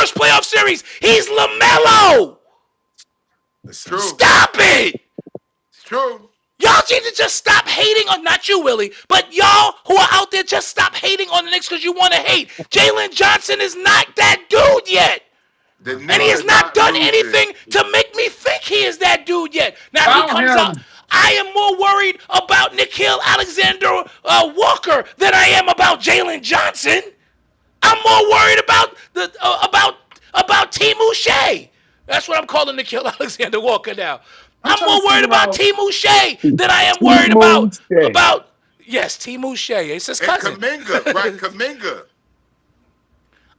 first playoff series. He's LaMelo. True. Stop it. It's true. Y'all need to just stop hating on, not you, Willie, but y'all who are out there, just stop hating on the Knicks because you want to hate. Jalen Johnson is not that dude yet. And he has not done anything to make me think he is that dude yet. Now, if he comes out, I am more worried about Nickeil Alexander Walker than I am about Jalen Johnson. I'm more worried about Timu Shea. That's what I'm calling Nickeil Alexander Walker now. I'm more worried about Timu Shea than I am worried about yes, Timu Shea. It's his cousin. Kuminga, right? Kuminga.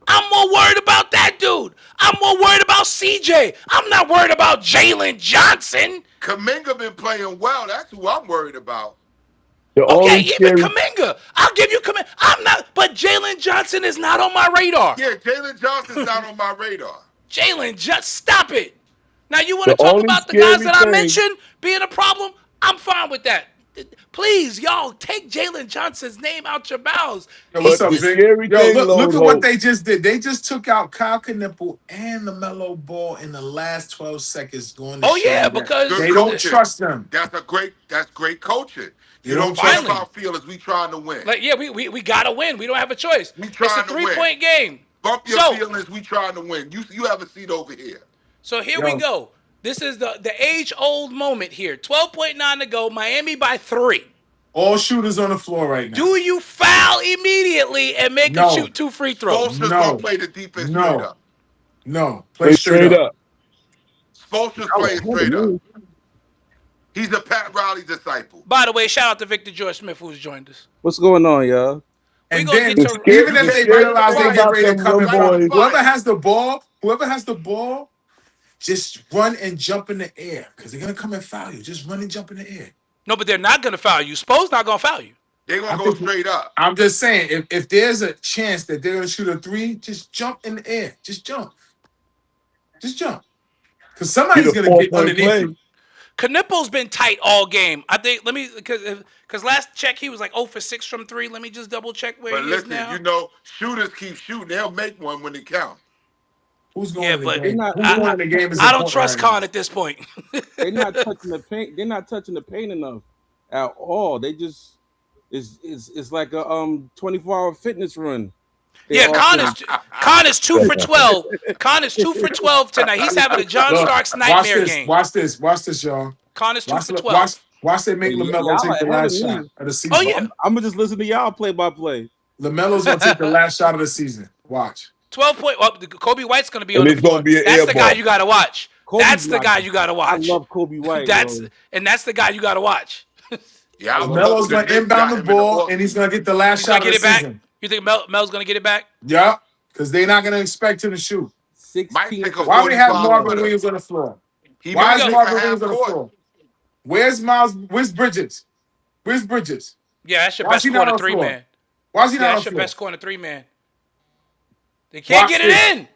I'm more worried about that dude. I'm more worried about CJ. I'm not worried about Jalen Johnson. Kuminga been playing well. That's who I'm worried about. Okay, even Kuminga. I'll give you Kuminga. I'm not, but Jalen Johnson is not on my radar. Yeah, Jalen Johnson's not on my radar. Jalen, just stop it. Now, you want to talk about the guys that I mentioned being a problem? I'm fine with that. Please, y'all, take Jalen Johnson's name out your mouths. Yo, what's up, Big? Yo, look at what they just did. They just took out Kyle Knueppel and LaMelo Ball in the last 12 seconds going to because they don't trust them. That's great coaching. You don't trust our feelings. We trying to win. Like, yeah, we gotta win. We don't have a choice. It's a 3-point game. Bump your feelings. We trying to win. You have a seat over here. So here we go. This is the age-old moment here. 12.9 to go. Miami by 3. All shooters on the floor right now. Do you foul immediately and make him shoot 2 free throws? Spoelstra's gonna play the defense straight up. No, play straight up. Spoelstra's playing straight up. He's a Pat Riley disciple. By the way, shout out to Victor George Smith who's joined us. What's going on, y'all? And then, even if they realize they get ready to come in, whoever has the ball, just run and jump in the air because they're gonna come and foul you. Just run and jump in the air. No, but they're not gonna foul you. Spo's not gonna foul you. They're gonna go straight up. I'm just saying, if there's a chance that they're gonna shoot a 3, just jump in the air. Just jump. Because somebody's gonna get underneath you. Knueppel's been tight all game. I think. Let me because last check he was like 0 for 6 from 3. Let me just double check where he is now. But listen, shooters keep shooting. They'll make one when it counts. Who's going to the game? Who's going the game? I don't trust Khan at this point. They're not touching the paint. They're not touching the paint enough at all. They just it's like a 24-hour fitness run. Khan is 2 for 12. Khan is 2 for 12 tonight. He's having a John Starks nightmare game. Watch this, y'all. Khan is 2 for 12. Watch they make LaMelo take the last shot of the season. Oh yeah, I'm gonna just listen to y'all play by play. LaMelo's gonna take the last shot of the season. Watch. 12 point. Well, Kobe White's gonna be on the floor. That's the guy you gotta watch. That's the guy you gotta watch. I love Kobe White. That's the guy you gotta watch. Yeah, LaMelo's gonna inbound the ball and he's gonna get the last shot of the season. You think Mel's gonna get it back? Yeah, because they're not gonna expect him to shoot. 16. Why we have Marvin Williams on the floor? Why is Marvin Williams on the floor? Where's Miles? Where's Bridges? Yeah, that's your best corner 3 man. Why is he not on the floor? That's your best corner 3 man. They can't get it in.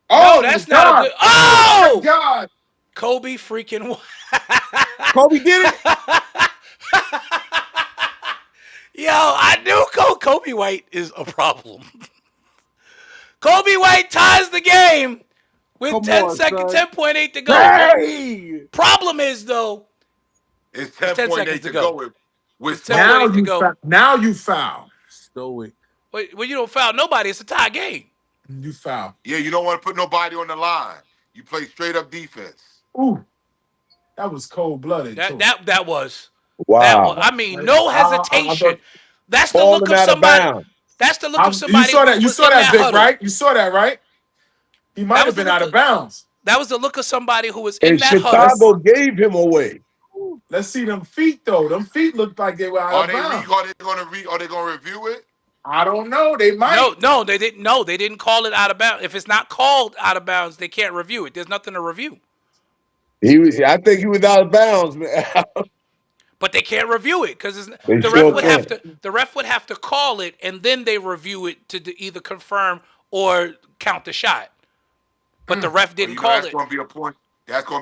Oh, no, that's not a good. Oh, God! Kobe freaking. Kobe did it. Yo, I knew Kobe White is a problem. Kobe White ties the game with 10.8 to go. Hey! Problem is though, it's 10.8 to go. With now you foul. Stoic. Well, you don't foul nobody. It's a tie game. You foul. Yeah, you don't want to put nobody on the line. You play straight up defense. Ooh, that was cold blooded. That was. Wow. That was, I mean, no hesitation. That's the look of somebody. That's the look of somebody. You saw that, Vic, right? You saw that, right? He might have been out of bounds. That was the look of somebody who was in that Chicago huddle. gave him away. Let's see them feet, though. Them feet looked like they were out of bounds. Are they going to review it? I don't know. They might. No, they didn't. No, they didn't call it out of bounds. If it's not called out of bounds, they can't review it. There's nothing to review. I think he was out of bounds, man. But they can't review it because the ref would have to call it, and then they review it to either confirm or count the shot. But the ref didn't call it. That's going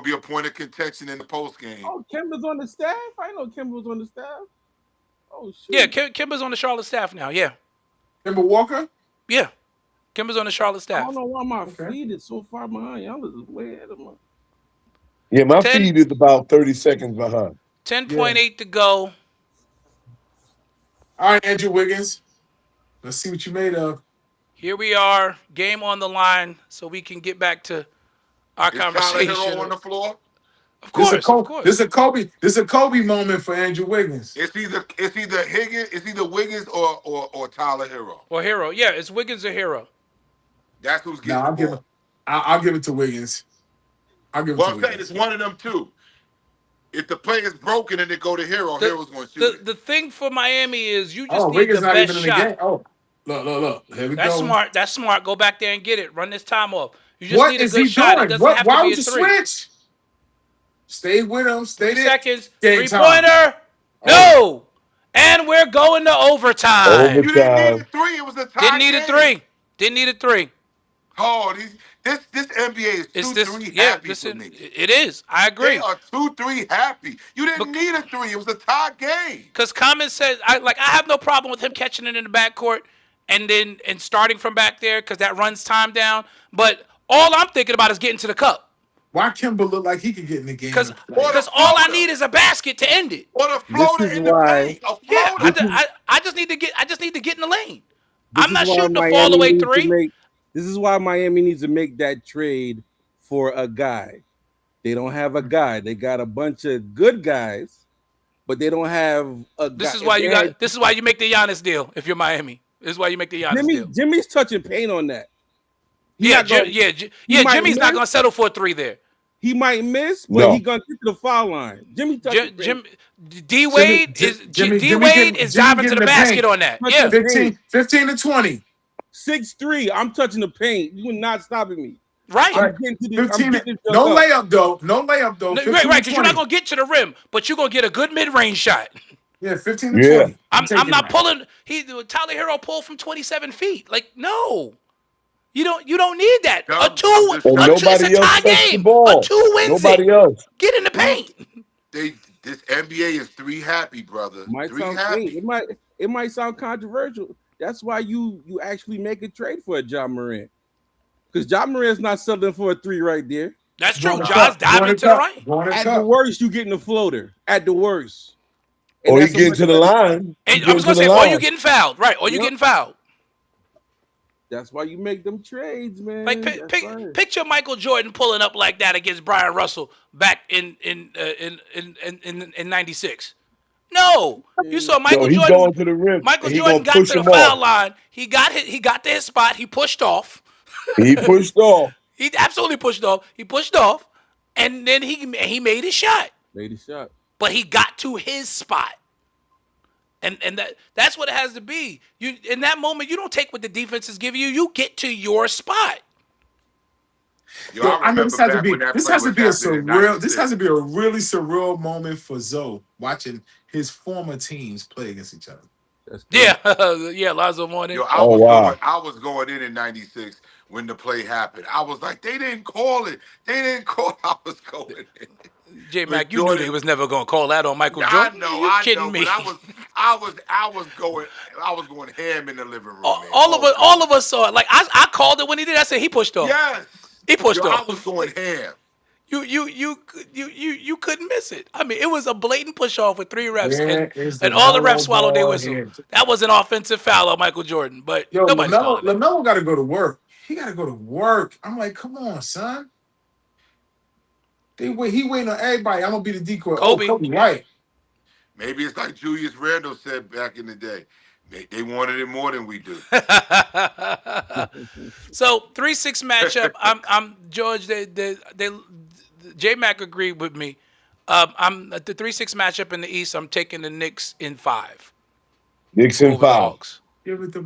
to be a point of contention in the post game. Oh, Kemba's on the staff. I know Kemba was on the staff. Oh shit. Yeah, Kemba's on the Charlotte staff now. Yeah. Kemba Walker. Yeah. Kimba's on the Charlotte I staff. don't know why my feed is so far behind. Y'all is way ahead of me. Yeah, my 10 feed is about 30 seconds behind. 10.8 to go. All right, Andrew Wiggins. Let's see what you made of. Here we are, game on the line, so we can get back to our Is Tyler conversation. Hero on the floor? Of course, This is a Kobe moment for Andrew Wiggins. It's either Higgins, it's either Wiggins or Tyler Hero. Or Hero. Yeah, it's Wiggins or Hero. That's who's getting No, the ball. I'll give it to Wiggins. Well, I'm saying it's one of them two. If the play is broken and they go to Hero, Hero's going to shoot it. The thing for Miami is you just need Wiggins the not best even shot. in the game. Oh, look. Here we That's go. smart. That's smart. Go back there and get it. Run this time off. You just What need a is good he shot. doing? It doesn't have Why to be would a you three. switch? Stay with him. Stay 3 there. seconds. Game Three-pointer. No. And we're going to overtime. You didn't need a three. It was a tie Didn't need a game. three. Didn't need a three. Oh, this NBA is 2-3 happy for me. It is. I agree. They are 2-3 happy. You didn't need a three. It was a tie game. Because Common says, I have no problem with him catching it in the backcourt and starting from back there because that runs time down. But all I'm thinking about is getting to the cup. Why Kimba look like he could get in the game? Because all I need is a basket to end it. Or a floater in the paint. A floater. Yeah, I just need to get in the lane. I'm not shooting the fall away three. This is why Miami needs to make that trade for a guy. They don't have a guy. They got a bunch of good guys, but they don't have a guy. This is why you make the Giannis deal if you're Miami. This is why you make the Giannis deal. Jimmy's touching paint on that. Jimmy's not gonna settle for a three there. He might miss, but he's gonna get to the foul line. D Wade is diving to the basket on that. Yeah, 15 to 20. 6'3". I'm touching the paint. You are not stopping me. Right. No layup though. Right, because you're not gonna get to the rim, but you're gonna get a good mid-range shot. Yeah, 15 to 20. I'm not pulling. Tyler Hero pulled from 27 feet. Like, no. You don't need that. It's a tie game. A 2 wins Nobody else. Get in the paint. This NBA is 3 happy, brother. It might sound controversial. That's why you actually make a trade for a Ja Morant. Because Ja Morant's not settling for a 3 right there. That's true. Ja's diving to the right. At the worst, you getting a floater. At the worst. Or you get to the line. And I was gonna say, or you getting fouled. Right. Or you getting fouled. That's why you make them trades, man. Like picture Michael Jordan pulling up like that against Brian Russell back in '96. No, you saw Michael Jordan going to the rim. Michael Jordan got to the foul line. He got to his spot. He pushed off. He pushed off. He absolutely pushed off. He pushed off, and then he made his shot. But he got to his spot. And that's what it has to be. You in that moment, you don't take what the defenses give you. You get to your spot. I know this has to be a really surreal moment for Zoe watching his former teams play against each other. Yeah, Lonzo Mourning. I was going in '96 when the play happened. I was like, they didn't call it. I was going in. J-Mac, you knew they was never gonna call that on Michael Jordan. I kidding know, me? But I was going ham in the living room. All of us saw it. Like I called it when he did. I said he pushed off. Yes, he pushed off. I was going ham. You couldn't miss it. I mean, it was a blatant push off with 3 refs, and all the refs swallowed their whistle. That was an offensive foul on Michael Jordan, but nobody's calling it. LaMelo got to go to work. He got to go to work. I'm like, come on, son. He waiting on everybody. I'm gonna be the decoy. Kobe right. Maybe it's like Julius Randle said back in the day. They wanted it more than we do. So 3-6 matchup. I'm George. J-Mac agreed with me. I'm at the 3-6 matchup in the East. I'm taking the Knicks in 5. Knicks in 5.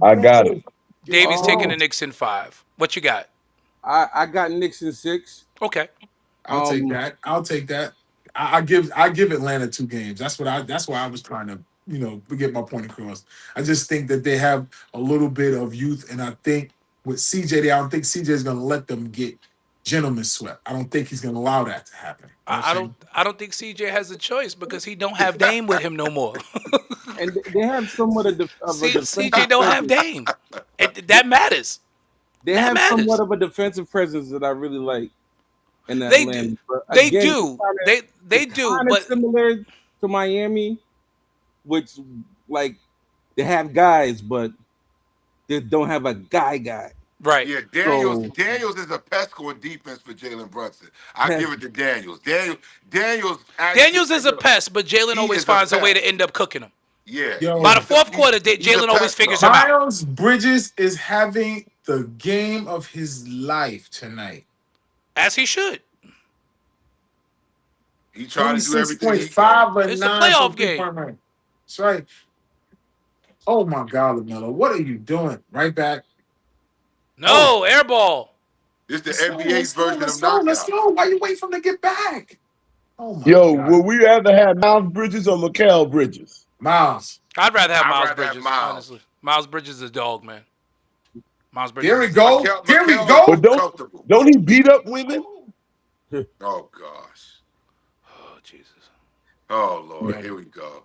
I got it. Davey's taking the Knicks in 5. What you got? I got Knicks in 6. Okay. I'll take that. I give Atlanta 2 games. That's why I was trying to, get my point across. I just think that they have a little bit of youth, and I think with CJ, I don't think CJ is going to let them get gentleman swept. I don't think he's going to allow that to happen. I don't think CJ has a choice because he don't have Dame with him no more. And they have somewhat of CJ don't have Dame. That matters. They That have matters. somewhat of a defensive presence that I really like in They Atlanta. do. But They again, do. They do. kind of But similar to Miami, which like they have guys, but they don't have a guy. right. Yeah, Daniels. So Daniels is a pesco in defense for Jalen Brunson. I give it to Daniels. Daniels. Daniels is a pest, but Jalen He always is a finds a way to pest. end up cooking him. Yeah. Yo, By the fourth He's- quarter, he's a Jalen always pest, figures though. him out. Miles Bridges is having the game of his life tonight. As he should. He tried to do everything he 26.5 can. and It's a 9 playoff from game. three-point range. That's right. Oh my God, LaMelo, what are you doing? Right back. No, air ball. This is the Let's go, NBA's version let's of go, knockout. let's go. Why you waiting for him to get back? Oh my Yo, God. would we rather have Miles Bridges or Mikal Bridges? Miles. I'd rather have I'd Miles rather have Bridges, Miles. honestly. Miles Bridges is a dog, man. Miles Bridges. There we is- go. There we go. But Comfortable. don't he beat up women? Oh gosh. Oh, Jesus. Oh Lord. Yeah. Here we go.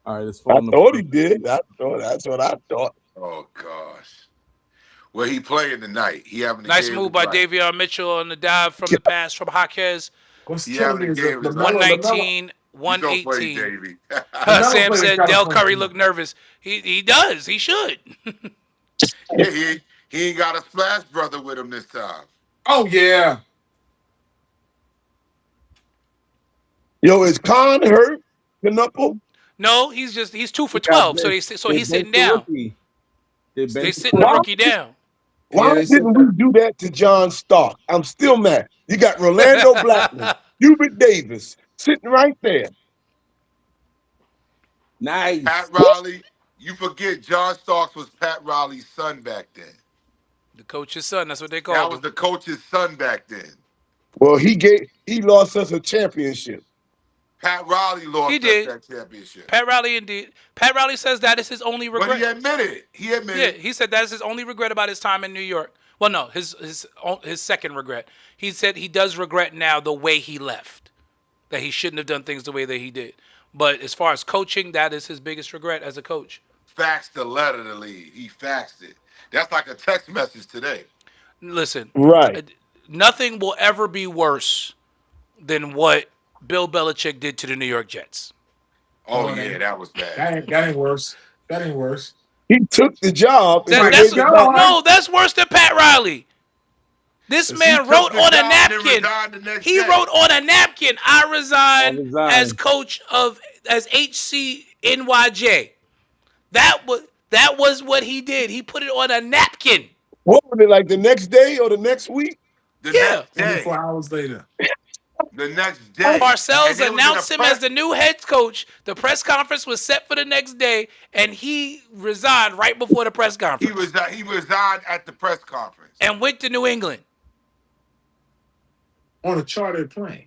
all right, it's I falling thought he apart. did. That's what I thought. Oh gosh. Well, he playing tonight. He having a Nice game move by tonight. Davion Mitchell on the dive from the pass from Jaquez. What's Yeah, killing the me is game that is LaMelo- 119, He's so funny, 118. Davey. Sam played said Scottie Del Curry Pippen. looked nervous. He does. He should. Yeah, he ain't got a splash brother with him this time. Oh yeah. Yo, is Khan hurt? Knuckle? No, he's 2 for 12. So he's sitting down. They sitting the rookie down. Why they said didn't we do that to John Stark? I'm still mad. You got Rolando Blackman, Hubert Davis sitting right there. Nice. Pat Riley, you forget John Starks was Pat Riley's son back then. The coach's son. That's what they That called was him. the coach's son back then. Well, he lost us a championship. Pat Riley lost He us did. that championship. Pat Riley indeed. Pat Riley says that is his only But regret. he admitted it. He admitted Yeah, it. he said that is his only regret about his time in New York. Well, no, his second regret. He said he does regret now the way he left, that he shouldn't have done things the way that he did. But as far as coaching, that is his biggest regret as a coach. Faxed the letter to leave. He faxed it. That's like a text message today. Listen, Right. nothing will ever be worse than what Bill Belichick did to the New York Jets. Oh, Oh, yeah, man. that was bad. That ain't worse. That ain't worse. He took the job. and That- they that's made it go. back. no, that's worse than Pat Riley. This He man took wrote the on a job and then napkin. resigned the next He day. wrote on a napkin, I resign resign. as coach as HCNYJ. That was what he did. He put it on a napkin. What was it, like the next day or the next week? The Yeah. next day. 24 hours later. The next day. Parcells And it was in announced a him press- as the new head coach. The press conference was set for the next day, and he resigned right before the press conference He resigned at the press conference. and went to New England. On a chartered plane.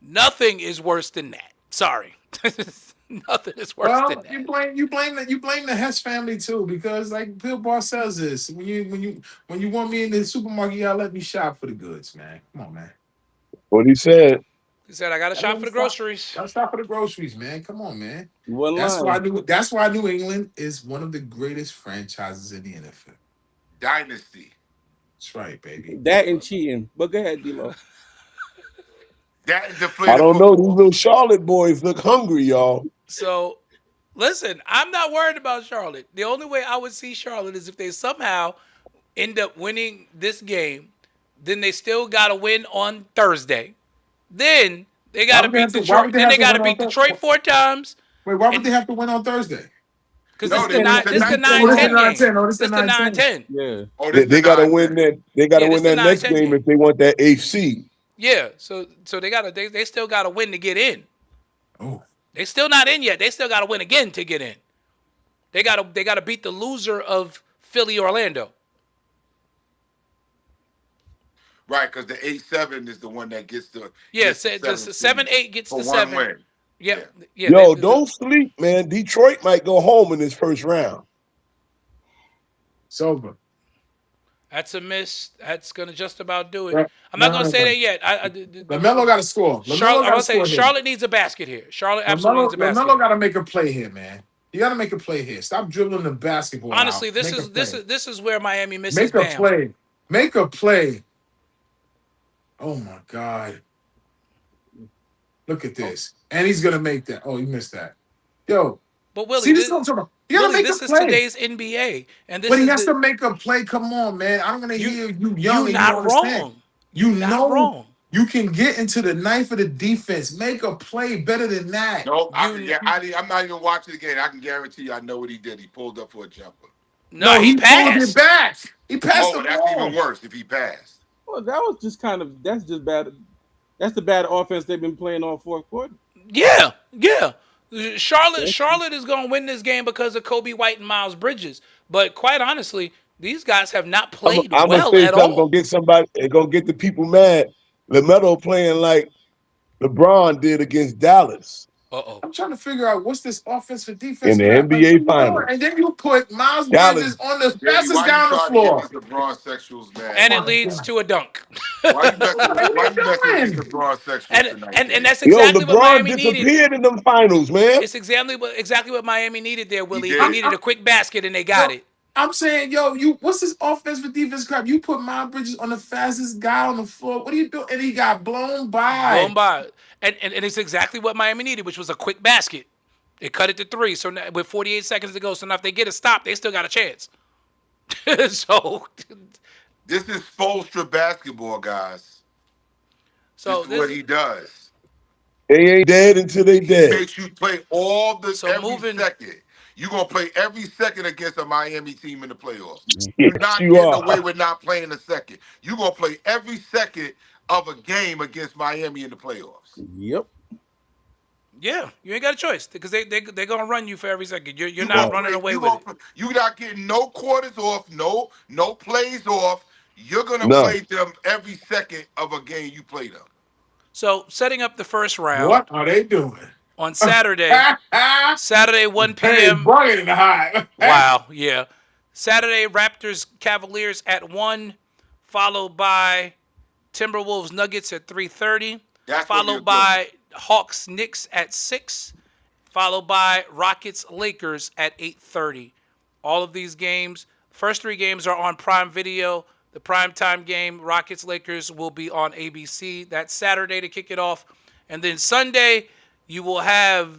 Nothing is worse than that. Sorry. Nothing is worse Well, than that. you blame the Hess family too, because like Bill Parcells is when you want me in the supermarket, y'all let me shop for the goods, man. Come on, man. What he said. He said, I got to shop for the groceries. Y'all stop for the groceries, man. Come on, man. You wasn't lying. That's why New England is one of the greatest franchises in the NFL. Dynasty. That's right, baby. That and cheating. But go ahead, D-Lo. That is the I don't know. These little Charlotte boys look hungry, y'all. So, listen, I'm not worried about Charlotte. The only way I would see Charlotte is if they somehow end up winning this game. Then they still got to win on Thursday. Then they got to beat Detroit. Then they got to beat Detroit 4 times. Wait, why would they have to win on Thursday? Because No, this is the 9-10 game. Oh, this This is the the 9-10. 9-10. Yeah. Oh, They got to win that. They got to Yeah, win this that the next 9-10 game game. if they want that eighth seed. Yeah, so they still got to win to get in. Oh, They still not in yet. They still got to win again to get in. They got to beat the loser of Philly Orlando. Right, because the 8-7 is the one that gets the Yeah, gets the 7-8 gets for the one 7. win. Yeah, yeah. Yo, don't sleep, man. Detroit might go home in this first round. it's over. That's a miss. That's gonna just about do it. Right. I'm not No, gonna no, say no. that yet. LaMelo got to score. Charlotte, I got want to say Charlotte needs a basket here. Charlotte absolutely needs a basket. LaMelo got to make a play here, man. You got to make a play here. Stop dribbling the basketball. Honestly, out. this Make a is this play. is this is where Miami misses Make a Bam. play. Make a play. Oh my God. Look at this. And he's gonna make that. Oh, he missed that. Yo, But Willie, see this is what I'm talking about. You gotta Willie, make this a is play. today's NBA, and this But he is has to make a play. Come on, man. I'm gonna hear you young you and not you don't understand. wrong. You Not know wrong. you can get into the knife of the defense. Make a play better than that. No, I'm not even watching the game. I can guarantee you I know what he did. He pulled up for a jumper. No, he pulled it passed. back. He passed Oh, the that's ball. even worse if he passed. Well, that was just that's just bad. That's the bad offense they've been playing all fourth quarter. Yeah. Charlotte is going to win this game because of Kobe White and Miles Bridges. But quite honestly, these guys have not played I'm gonna well say at something all. gonna get somebody. It's gonna get the people mad. LaMelo playing like LeBron did against Dallas I'm trying to figure out what's this offensive defense in the crap. Like, NBA Finals. and then you put Miles Dallas. Bridges on the Baby, fastest why guy you on the trying to floor. get these LeBron sexuals mad? And Oh it my leads God. to a dunk. Why you messing with doing? these LeBron sexuals And tonight? and baby? that's Yo, exactly what LeBron Miami needed. disappeared in them finals, man. It's exactly what Miami needed there, Willie. did. They needed a quick basket and they got it. I'm saying, what's this offensive defense crap? You put Miles Bridges on the fastest guy on the floor. What are you doing? And he got blown by. Blown by. And it's exactly what Miami needed, which was a quick basket. They cut it to 3. So now, with 48 seconds to go, so now if they get a stop, they still got a chance. So This is Spoelstra basketball, guys. This is what he does. They ain't dead until they He dead. makes you play all the So every moving- second. You're gonna play every second against a Miami team in the playoffs. Yes, You're not you getting are. away with not playing a second. You're gonna play every second of a game against Miami in the playoffs. Yep. Yeah, you ain't got a choice because they're gonna run you for every second. You're You not gonna running play- away you with gonna it. play- You're not getting no quarters off, no plays off. You're gonna No. play them every second of a game you play them. So setting up the first round What are they doing? on Saturday, Saturday 1 Hey, p.m. bring it in the high. Wow, yeah. Saturday, Raptors Cavaliers at 1, followed by Timberwolves Nuggets at 3:30, That's gonna be a followed good by Hawks Knicks at 6, followed by Rockets Lakers at 8:30. All of these games, first 3 games are on Prime Video. The primetime game, Rockets Lakers, will be on ABC. That's Saturday to kick it off. And then Sunday, you will have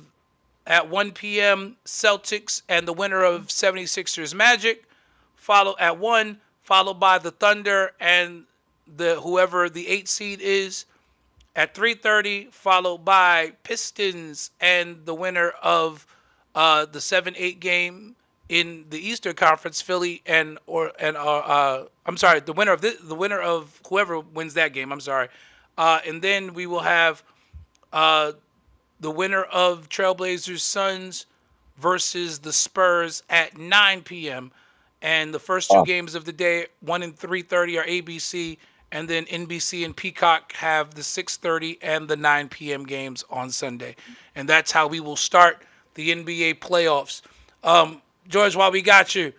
at 1 p.m. Celtics and the winner of 76ers Magic, followed by the Thunder and whoever the 8 seed is at 3:30, followed by Pistons and the winner of the 7-8 game in the Eastern Conference, Philly the winner of whoever wins that game. And then we will have the winner of Trailblazers Suns versus the Spurs at 9 p.m. And the first 2 games of the day, 1 and 3:30 are ABC, and then NBC and Peacock have the 6:30 and the 9 p.m. games on Sunday. And that's how we will start the NBA playoffs. George, while we got you,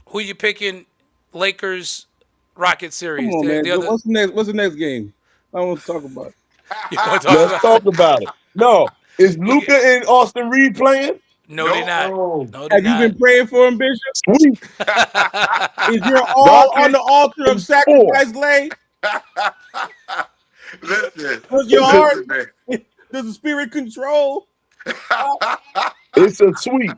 who you picking? Lakers, Rocket series. Come on, man. What's the next game? I want to talk about it. Let's talk about it. No, is Luka and Austin Reed playing? No, they're not. No. No, they're Have you not. been praying for him, Bishop? Sweet. Is your all on the altar of sacrifice laid? Listen. Was your heart? man. Does the spirit control? It's a sweep.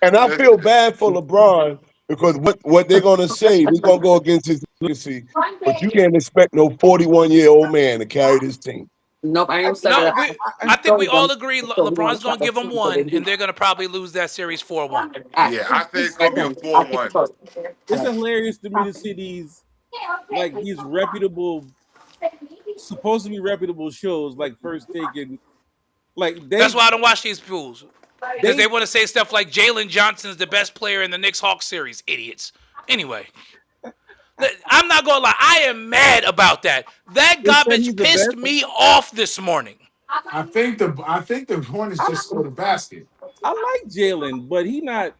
And I feel bad for LeBron because what they're going to say, we're going to go against his legacy, but you can't expect no 41-year-old man to carry this team. Nope, I ain't saying No, that. I think we all agree LeBron's going to give them 1, and they're going to probably lose that series 4-1. Yeah, I think it's going to be a 4-1. It's hilarious to me to see these reputable, supposed to be reputable shows like First Take and That's why I don't watch these fools. Because they want to say stuff like Jalen Johnson's the best player in the Knicks-Hawks series. Idiots. Anyway. I'm not going to lie. I am mad about that. That garbage pissed me off this morning. I think the Hornets just scored a basket. I like Jalen, but he like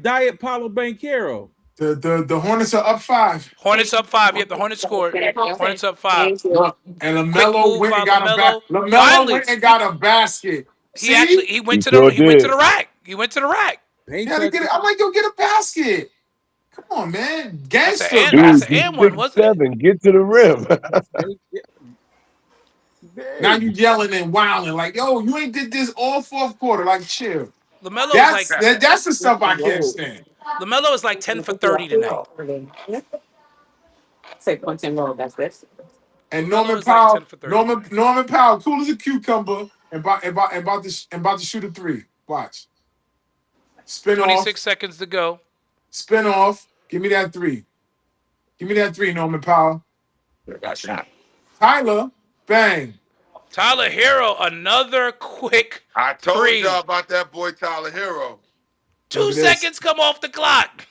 Diet Paulo Banchero. The Hornets are up 5. Hornets up 5. Yep, the Hornets scored. Hornets up 5. And Quick LaMelo move went by and got a LaMelo. LaMelo Finally, went and got a basket. he He went to sure the did. rack. He went to the rack. Paint Yeah, touch. I'm like, go get a basket. Come on, man. Gangster. That's Dude, an you and one, wasn't it? 6'7", get to the rim. Now you yelling and wilding like, yo, you ain't did this all fourth quarter. Like, chill. LaMelo That's the stuff I can't stand. LaMelo is like 10 for 30 tonight. Say point and roll. That's this. And LaMelo Norman is like Powell, 10 for 30. Norman Powell, cool as a cucumber, and about to shoot a 3. Watch. Spin 26 off. seconds to go. Spin off. Give me that 3. Give me that 3, Norman Powell. Got shot. Tyler, bang. Tyler Hero, another quick I told 3. y'all about that boy Tyler Hero. 2 seconds come off the clock.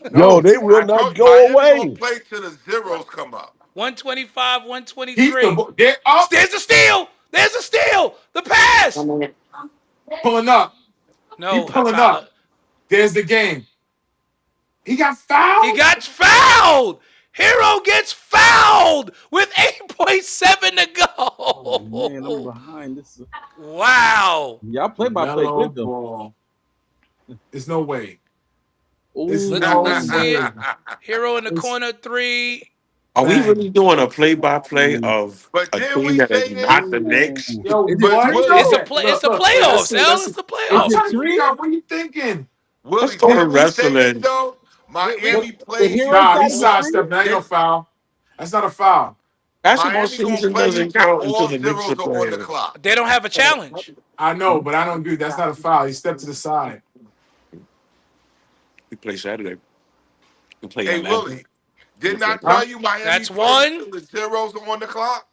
No, they will I not told go Miami away. gonna play till the zeros come up. 125, He's 123. they're up, There's a steal. There's a steal. The pass. pulling up. No, He pulling Tyler. up. There's the game. He got fouled. He got fouled. Hero gets fouled with 8.7 to go. Oh, man, I'm behind. This is, Wow. y'all play by play Mellow good though. ball. There's no way. Ooh, It's Let's no see it. way. Hero in the corner 3. Are we Bang. really doing a play-by-play of But a didn't team we that say is this? not the Knicks? Yo, Is it what? three? It's a Look, play. look, It's the look, playoffs, let's see, Al. let's It's see. the I'm playoffs. trying to figure out what you thinking. Willie, Let's go to didn't we say this wrestling. though? Miami The plays. Hero Nah, got he sidestepped. That ain't no foul. That's not a foul. Basketball Miami gonna season play you doesn't till count all until the Knicks zeros are are on the playing. clock. They don't have a challenge. I know, but I don't agree. That's not a foul. He stepped to the side. We play Saturday. We play Hey Atlanta. Willie, didn't I Huh? tell you Miami That's plays one. till the zeros are on the clock?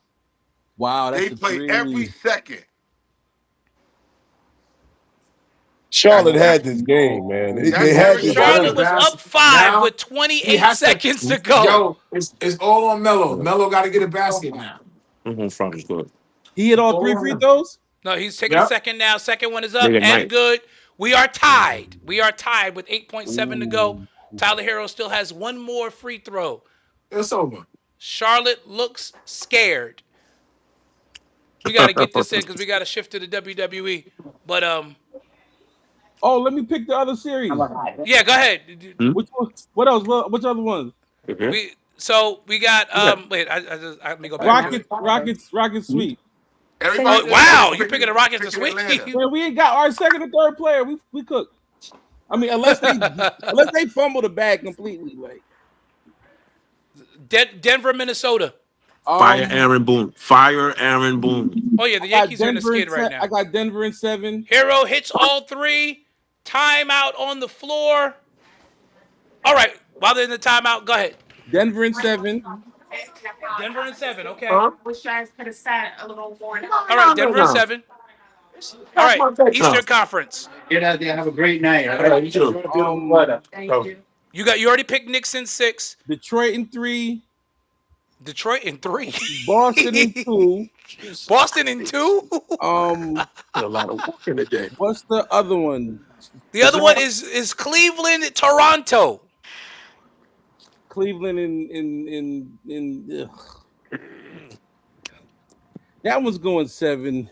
wow, that's They a play 3. every second. Charlotte had this game, man. They That's had Eric this Charlotte game. was up 5 Now with he 28 has to. seconds to go. Yo, it's all on Melo. Melo got to get a basket now. Front is good. He hit all 3 free throws. No, he's taking Yep. second now. Second one is up Nigga, and Mike. good. We are tied. We are tied with 8.7 to go. Tyler Hero still has one more free throw. It's over. Charlotte looks scared. We got to get this in because we got to shift to the WWE. But Oh, let me pick the other series. yeah, go ahead. Which one? What else? Which other ones? Okay. We got wait. Let me go back. Rockets sweep. Everybody. Oh, wow, you're picking the Rockets this week. Atlanta. Man, we ain't got our second and third player. We cook. I mean, unless they fumble the bag completely, like Denver, Minnesota. Fire Aaron Boone. Fire Aaron Boone. Oh yeah, the I got Yankees are in the Denver skid in right se- now. I got Denver in 7. Hero hits all 3. Timeout on the floor. All right, while they're in the timeout, go ahead. Denver in 7. Denver in 7. Okay. Wish I could have sat a little more. All right, Denver in 7. All right, Eastern Conference. Get out there, have a great night. All right, you too. Beautiful weather. Thank you. You already picked Knicks in 6. Detroit in 3. Detroit in 3. Boston in 2. Boston in 2. A lot of work in the day. What's the other one? The other one is Cleveland, Toronto. Cleveland in ugh. That one's going 7.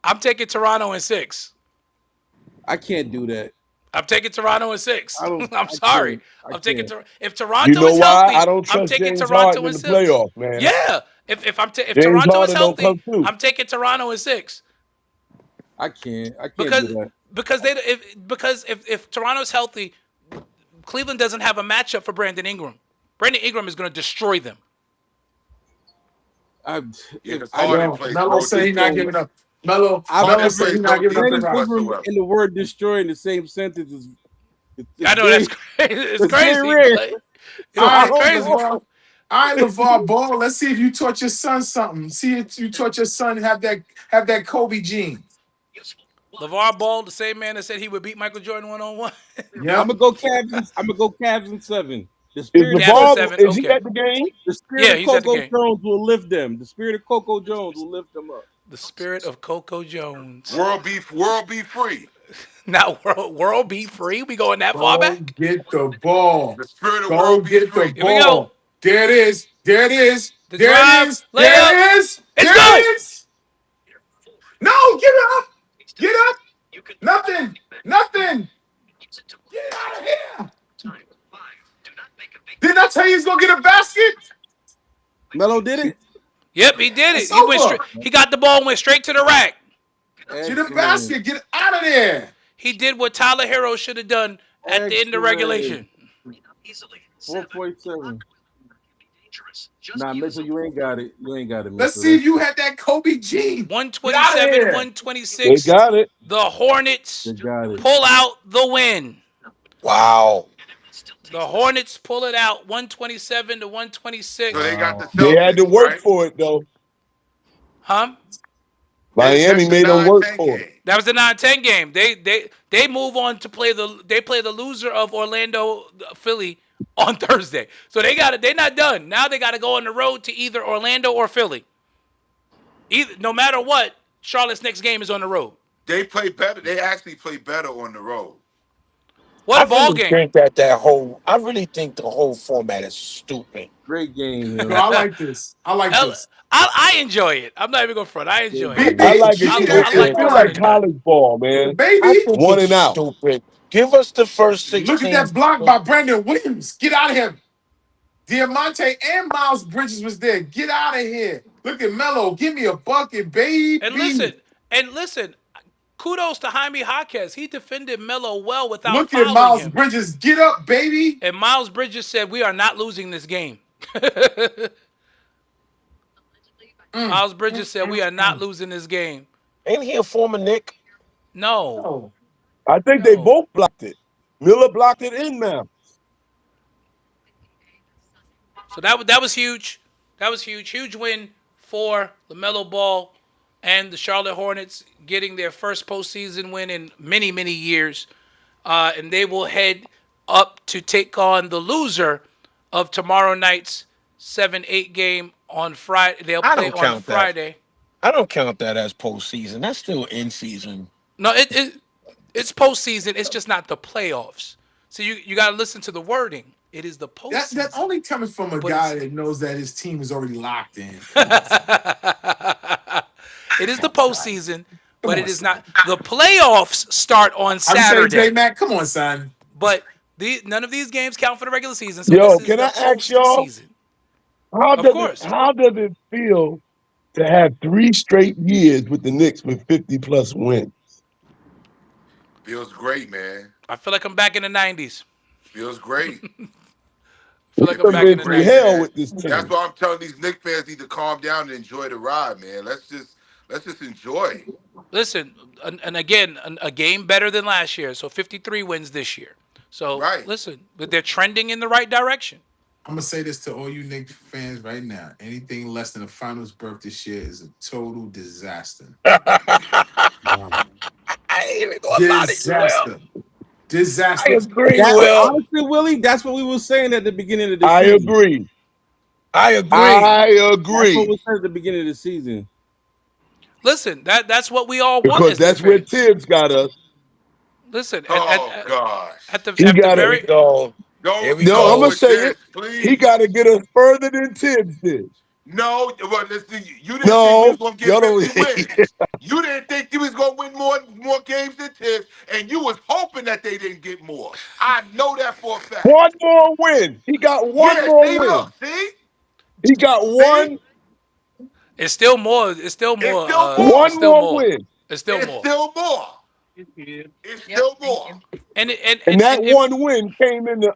I'm taking Toronto in 6. I can't do that. I'm taking Toronto in 6. I don't- I'm I sorry. can't. I I'm taking can't. Toronto. If Toronto You know is why? healthy, I don't I'm trust taking James Toronto Harden in in the 6. playoffs, man. Yeah. If James Toronto is Harden don't healthy, come through. I'm taking Toronto in 6. I can't Because do that. because if Toronto's healthy, Cleveland doesn't have a matchup for Brandon Ingram. Brandon Ingram is going to destroy them. Yeah, I 'cause Harden know. plays Melo no say he's not defense. giving up. Melo Harden say plays he's no not giving up the defense rock. whatsoever. And the word destroy in the same sentence is I know that's crazy. It's it's crazy. very rare. It's All right, crazy. LeVar. All right, LeVar Ball. Let's see if you taught your son something. See if you taught your son have that Kobe gene. LeVar Ball, the same man that said he would beat Michael Jordan 1-on-1. Yeah. I'm gonna go Cavs in 7. The Is spirit, the Yeah, ball? seven, Is he okay. at the game? the spirit Yeah, of he's at the Coco game. Jones will lift them. The spirit of Coco Jones will lift them up. The spirit of Coco Jones. World be free. Now world be free. We going that far Go back? get the ball. The spirit of Go world be get the free. Here we go. ball. There it is. There it is. The There drive, it is. layup. There it is. It's There good. it is. No, get up. Get up. Nothing. Nothing. Get out of here. Didn't I tell you he's gonna get a basket? Melo did it. Yep, he did it. It's He went over. straight. He got the ball and went straight to the rack. Get a Excellent. basket. Get out of there. He did what Tyler Hero should have done at the end of Excellent. regulation. 4.7. Nah, Mitchell, you ain't got it. You ain't got it, Mitchell. Let's see if you had that Kobe gene. Get outta 127, here. They 126. got it. The Hornets You got it. pull out the win. Wow. The Hornets pull it out 127 to 126. So they got the Celtics. They had to work right? for it though. Huh? Miami That's made the them work 9-10 for game. it. That was the 9-10 game. They move on to play the loser of Orlando Philly on Thursday. So they're not done. Now they got to go on the road to either Orlando or Philly. No matter what, Charlotte's next game is on the road. They play better. They actually play better on the road. What a ball really game. think I really think the whole format is stupid. Great game, Yo, yo. I like this. I like this. I enjoy it. I'm not even going to front. I enjoy it. Baby, I like it. I It, like it the feels one like and done. college ball, man. I Baby, think One it's and out. stupid. Give us the first 16. look at that block by Brandon Williams. Get out of here. Diamante and Miles Bridges was there. Get out of here. Look at Melo. Give me a bucket, baby. And listen, kudos to Jaime Jaquez. He defended Melo well without Look at fouling Miles him. Bridges. Get up, baby. And Miles Bridges said, "We are not losing this game." Miles Bridges said, "We are not losing this game." Ain't he a former Nick? No. Oh, I think they No. both blocked it. Miller blocked it in now. So that was huge. That was huge. Huge win for LaMelo Ball and the Charlotte Hornets getting their first postseason win in many, many years. And they will head up to take on the loser of tomorrow night's 7-8 game on Friday. They'll I play don't on count that. Friday. I don't count that as postseason. That's still in season. No, it's postseason. It's just not the playoffs. So you got to listen to the wording. It is the postseason. that only coming from a But guy that knows that his team is already locked in. It is the postseason, but on, it is son. not. The playoffs start on I'm saying, Saturday, J Mac, come on, son. but none of these games count for the regular season. So Yo, this is can the I ask y'all? postseason. How Of does course. how does it feel to have 3 straight years with the Knicks with 50+ wins? Feels great, man. I feel like I'm back in the 90s. Feels great. I feel like I'm We've back in been the through 90s. hell man. with this team. That's why I'm telling these Knicks fans need to calm down and enjoy the ride, man. Let's just enjoy. Listen, and again, a game better than last year. So 53 wins this year. So Right. listen, they're trending in the right direction. I'm gonna say this to all you Knicks fans right now. Anything less than a finals berth this year is a total disaster. I ain't even gonna lie to you, Will. Disaster. Disaster. I agree, That, Will. honestly, Willie, that's what we were saying at the beginning of the I season. agree. I agree. I That's what agree. we said at the beginning of the season. Listen, that's what we all want. Because as that's Knicks where fans. Tibbs got us. Listen, Oh gosh. at the He got very it. Go. Don't Here we No, go. I'm gonna with say this, it. please. He got to get us further than Tibbs did. No, well, listen, you didn't No, think we was y'all gonna don't. get 50 wins. You didn't think you was gonna win more games than Tibbs, and you was hoping that they didn't get more. I know that for a fact. One more win. He got one Yeah, more see, win. look, see? He got one It's still more. It's still more. still more. It's still more more. win. It's still It's more. still more. It's still more. And And that one win came in the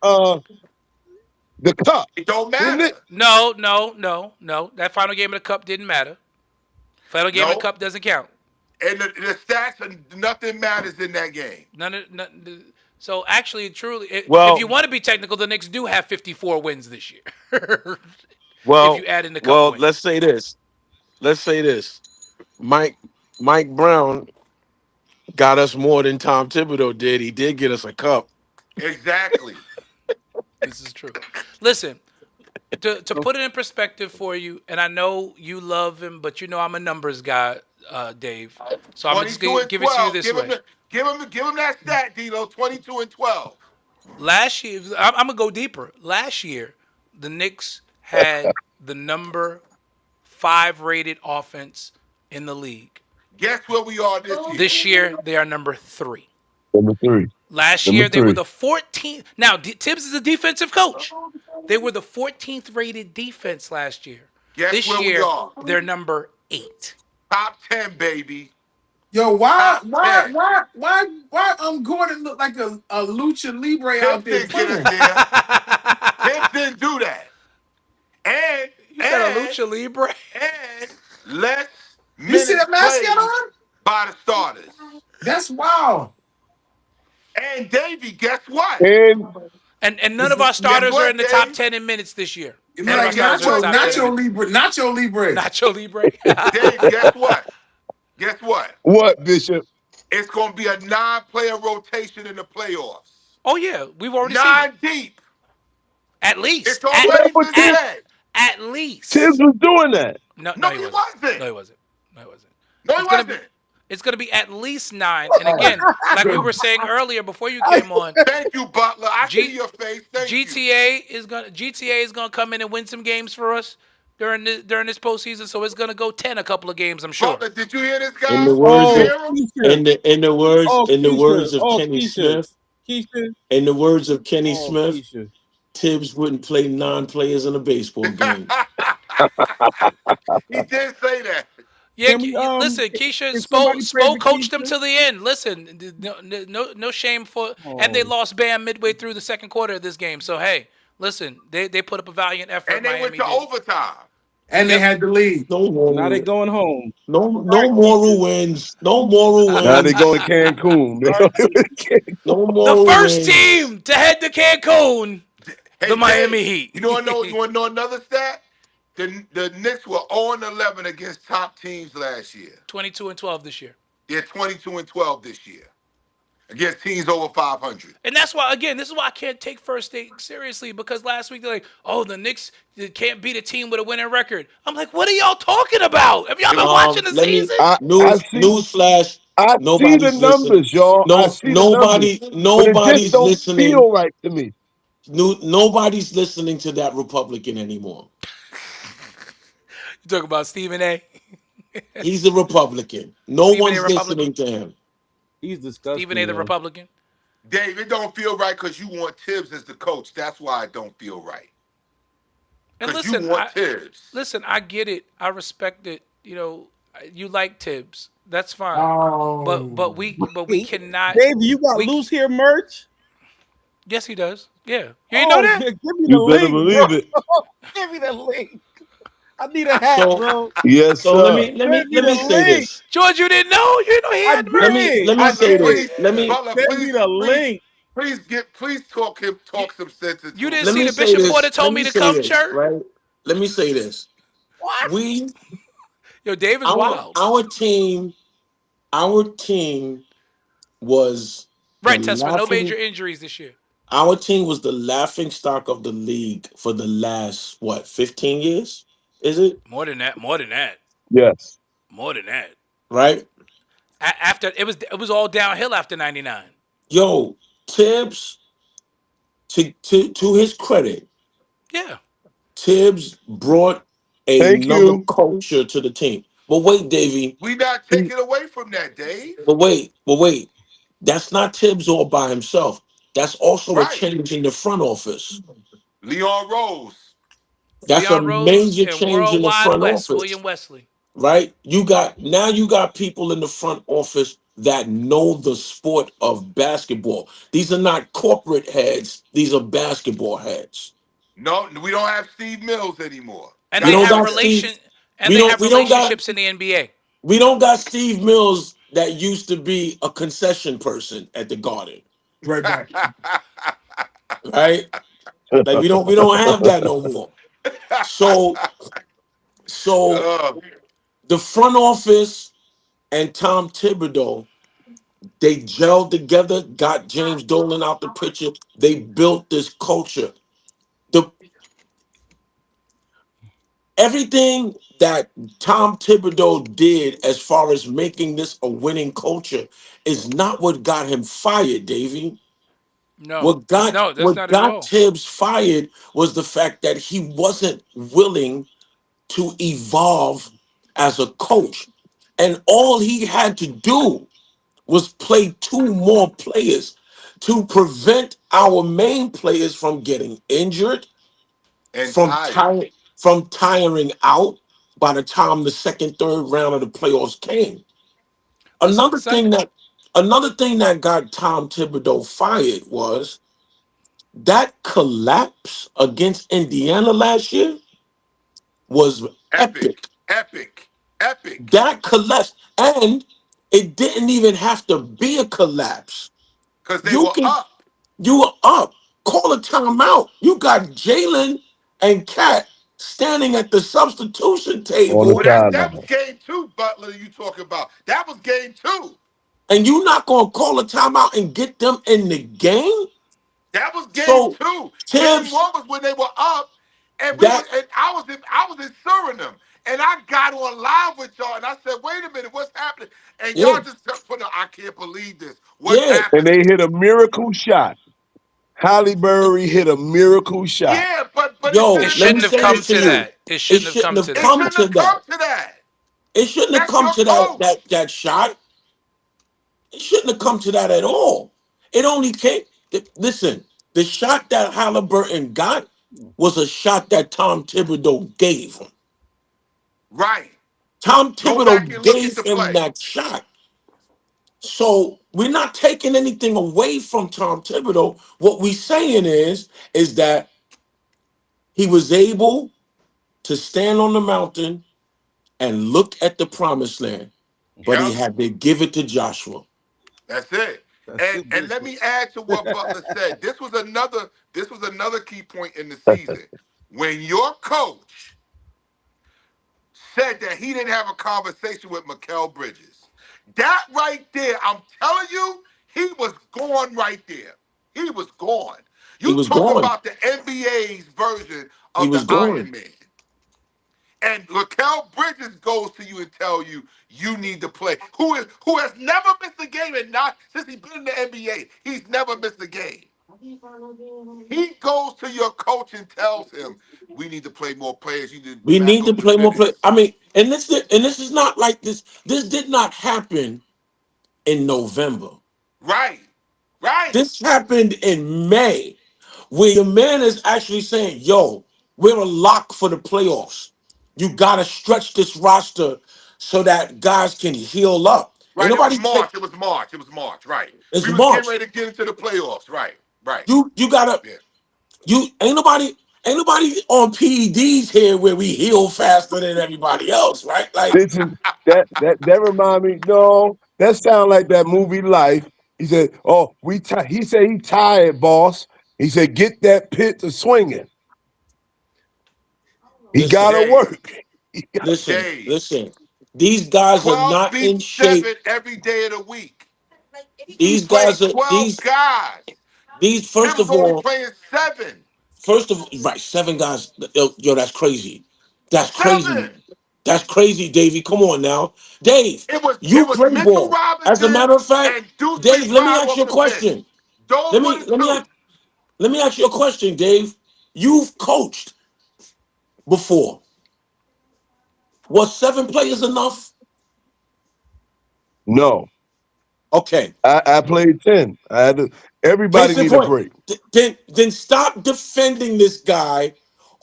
cup. It don't Didn't matter. it? No. That final game of the cup didn't matter. Final game of No. the cup doesn't count. And the stats, nothing matters in that game. So actually, truly, Well- if you want to be technical, the Knicks do have 54 wins this year. Well, if you add in the cup wins. let's say this. Mike Brown got us more than Tom Thibodeau did. He did get us a cup. Exactly. This is true. Listen, to put it in perspective for you, and I know you love him, but you know I'm a numbers guy. Dave. So I'm just 22 gonna and give it to you 12. this way. Give him that stat, D'Lo. 22 and 12. Last year, I'm gonna go deeper. Last year, the Knicks had the number 5 rated offense in the league. Guess where we are this year? This year, they are number 3. Number 3. Last Number year, they were 3. the 14th. Now, Tibbs is a defensive coach. They were the 14th rated defense last year. Guess This where we year, are? they're number 8. Top 10, baby. Yo, why Gordon look like a lucha libre out there Tibbs didn't get playing? us there. Tibbs didn't do that. You said a lucha libre? And less You see minutes that mascot played on? by the starters. That's wild. And Davey, guess what? And And none of our starters are in the top Dave? 10 in minutes this year. You None of our like starters are in the top 10 Nacho in minutes. Libre. Nacho Libre. Nacho Libre. Dave, guess what? Guess what? what, Bishop? It's going to be a 9-player rotation in the playoffs. Oh, yeah. We've already seen 9 it. deep. At least. It's already But been Tibbs, said. At least. Tibbs was doing that. No, No, he he wasn't. wasn't. No, he wasn't. No, he wasn't. No, he It's gonna wasn't. It's going to be at least 9. And again, like we were saying earlier before you came on, Thank you, Butler. I see your face. Thank you. GTA is gonna come in and win some games for us during this postseason. So it's gonna go 10 a couple of games, I'm sure. Butler, did you hear this guy? In the words Hear of him? in the words of Oh, Kenny Keisha. Smith, Keisha. in the words of Kenny Oh, Smith, Keisha. Tibbs wouldn't play 9 players in a baseball game. He did say that. Yeah, Can we, listen, Keisha, can somebody pray Spo for coached them Keisha? till the end. Listen, no shame for, and they Oh. lost Bam midway through the second quarter of this game. So hey, listen, they put up a valiant effort. And they went Miami to did. overtime. And they had the lead. No Now moral, they going home. no moral wins. No moral Now they wins. go to Cancun. They go to Cancun. No The moral first wins. team to head to Cancun, Hey, the Miami Dave, Heat. You want to know another stat? The Knicks were 0-11 against top teams last year. 22-12 this year. They're 22-12 this year against teams over 500. And that's why, again, this is why I can't take First State seriously, because last week they're like, oh, the Knicks can't beat a team with a winning record. I'm like, what are y'all talking about? Have y'all been watching the Let me season? I see. newsflash. I see the Nobody's listening. numbers, y'all. I No, see the numbers. But it just nobody's don't listening. feel right to me. Nobody's listening to that Republican anymore. You talking about Stephen A? He's a Republican. No Stephen A. one's Republican? listening to him. He's disgusting. Stephen A. the yo. Republican? Dave, it don't feel right because you want Tibbs as the coach. That's why it don't feel right. And Because listen, you want Tibbs. listen, I get it. I respect it. You know, you like Tibbs. That's fine. Oh. But we cannot. Dave, you got we- loose hair merch? Yes, he does. Yeah, you ain't know that? Yeah, give me the You better link, believe bro. it. Give me the link. I need a hat, So- bro. Yes, So sir. let me say this. George, you didn't know? You know he had I merch. Let me say this. Let me Butler, Send me the link. Please talk some sense into You him. didn't let see me the say Bishop this. Porter told Let me to say come, this, church? right? Let me say this. What? We Yo, Dave is wild. our team was Right, the Tesla, no laughing- major injuries this year. Our team was the laughing stock of the league for the last 15 years? Is it? More than that. Yes. Right? After it was all downhill after '99. Yo, Tibbs, to his credit, Yeah. Tibbs brought Thank another you. culture to the team. But wait, Davey. We not taking away from that, Dave. But wait. That's not Tibbs all by himself. That's also Right. a change in the front office. Leon Rose. That's Leon a Rose major and change in the Worldwide front West, office. William Wesley. Right? You got people in the front office that know the sport of basketball. These are not corporate heads. These are basketball heads. No, we don't have Steve Mills anymore. And We they don't have got Steve- we don't got- relationships in the NBA. We don't got Steve Mills that used to be a concession person at the Garden. Right back. Right? Like we don't have that no more. So Uh, the front office and Tom Thibodeau, they gelled together, got James Dolan out the picture. They built this culture. Everything that Tom Thibodeau did as far as making this a winning culture is not what got him fired, Davey. No, no, that's What not at got all. Tibbs fired was the fact that he wasn't willing to evolve as a coach. And all he had to do was play two more players to prevent our main players from getting injured, And from tired. tiring, from tiring out by the time the second, third round of the playoffs came. Listen, Another thing that got Tom Thibodeau fired was that collapse against Indiana last year was Epic. epic. Epic. Epic. That collapse, and it didn't even have to be a collapse. Because they You were can up. You were up. Call a timeout. You got Jalen and Cat standing at the substitution on the Well, table, that was sideline. game 2, Butler, you talking about. That was game 2. and you not gonna call a timeout and get them in the game. That was game So 2. Game Tibbs, 1 was when they were up, and that I was in Suriname, and I got on live with y'all, and I said, "Wait a minute, what's happening?" And yeah, y'all just kept putting, "I can't believe this. What's yeah, And happening?" they hit a miracle shot. Halle Berry hit a miracle shot. Yeah, but it it yo, shouldn't. let me shouldn't have say come this to to you. that. It It shouldn't have shouldn't come have to It that. come shouldn't to have that. come to that. It shouldn't have That's come your to that coach. shot. It shouldn't have come to that at all. It only came. Listen, the shot that Halliburton got was a shot that Tom Thibodeau gave him. Right. Tom Go back Thibodeau and look at gave the him play. that shot. So we're not taking anything away from Tom Thibodeau. What we're saying is that he was able to stand on the mountain and look at the promised land, but he Yep. had to give it to Joshua. That's it. That's it, And let basically. me add to what Butler said. This was another key point in the season. When your coach said that he didn't have a conversation with Mikal Bridges, that right there, I'm telling you, he was gone right there. He was gone. He You was talk gone. about the NBA's version He of the was Iron gone. Man. And Mikal Bridges goes to you and tell you you need to play. Who has never missed a game, and not since he's been in the NBA, he's never missed a game. He goes to your coach and tells him, "We need to play more players. You need to We back need to up the play more play. minutes." I mean, and this is not like this. This did not happen in November. Right, right, This happened in May, where your man is actually saying, "Yo, we're a lock for the playoffs. You gotta stretch this roster so that guys can heal up." Ain't right. It was nobody take March. It was March. It was March. Right. it's We was getting March. ready to get into the playoffs. Right, right. You gotta Yeah. you ain't nobody on PEDs here where we heal faster than everybody else, right? Like This is that remind me. No, that sound like that movie Life. He said, "Oh, he said he tired, boss." He said, "Get that pit to swinging." He listen, gotta Dave, work. listen, Dave. listen. These guys are 12 not beat in shape. 7 every day of the week. He These played guys are 12 guys. these Tim first was of only all, playing 7. right, 7 guys. Yo, that's crazy. That's crazy. 7. That's crazy, Davey. Come on now. Dave, It you was play Mitchell ball. As a Robinson matter of fact, and Deuce Dave, let me McBride ask you off a the bench. question. Those Let were me the let me two. ask let me ask you a question, Dave. You've coached before. Was 7 players enough? No, Okay. I played 10. Everybody Case in need a point. break. Then stop defending this guy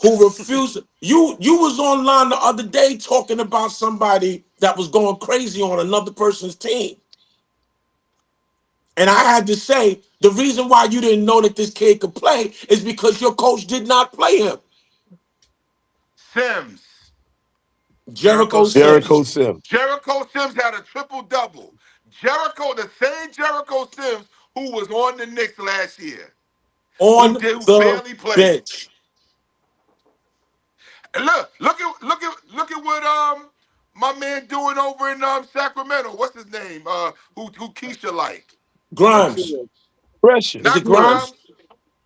who refused. You was online the other day talking about somebody that was going crazy on another person's team. And I had to say the reason why you didn't know that this kid could play is because your coach did not play him. Sims. Jericho Jericho Sims. Jericho Sims. Sims. Jericho Sims had a triple-double. The same Jericho Sims who was on the Knicks last year, On who the barely played. bench. And look at what my man doing over in Sacramento. What's his name? Who Keisha like? Grimes. Achua. Is Precious. it Not Grimes? Grimes.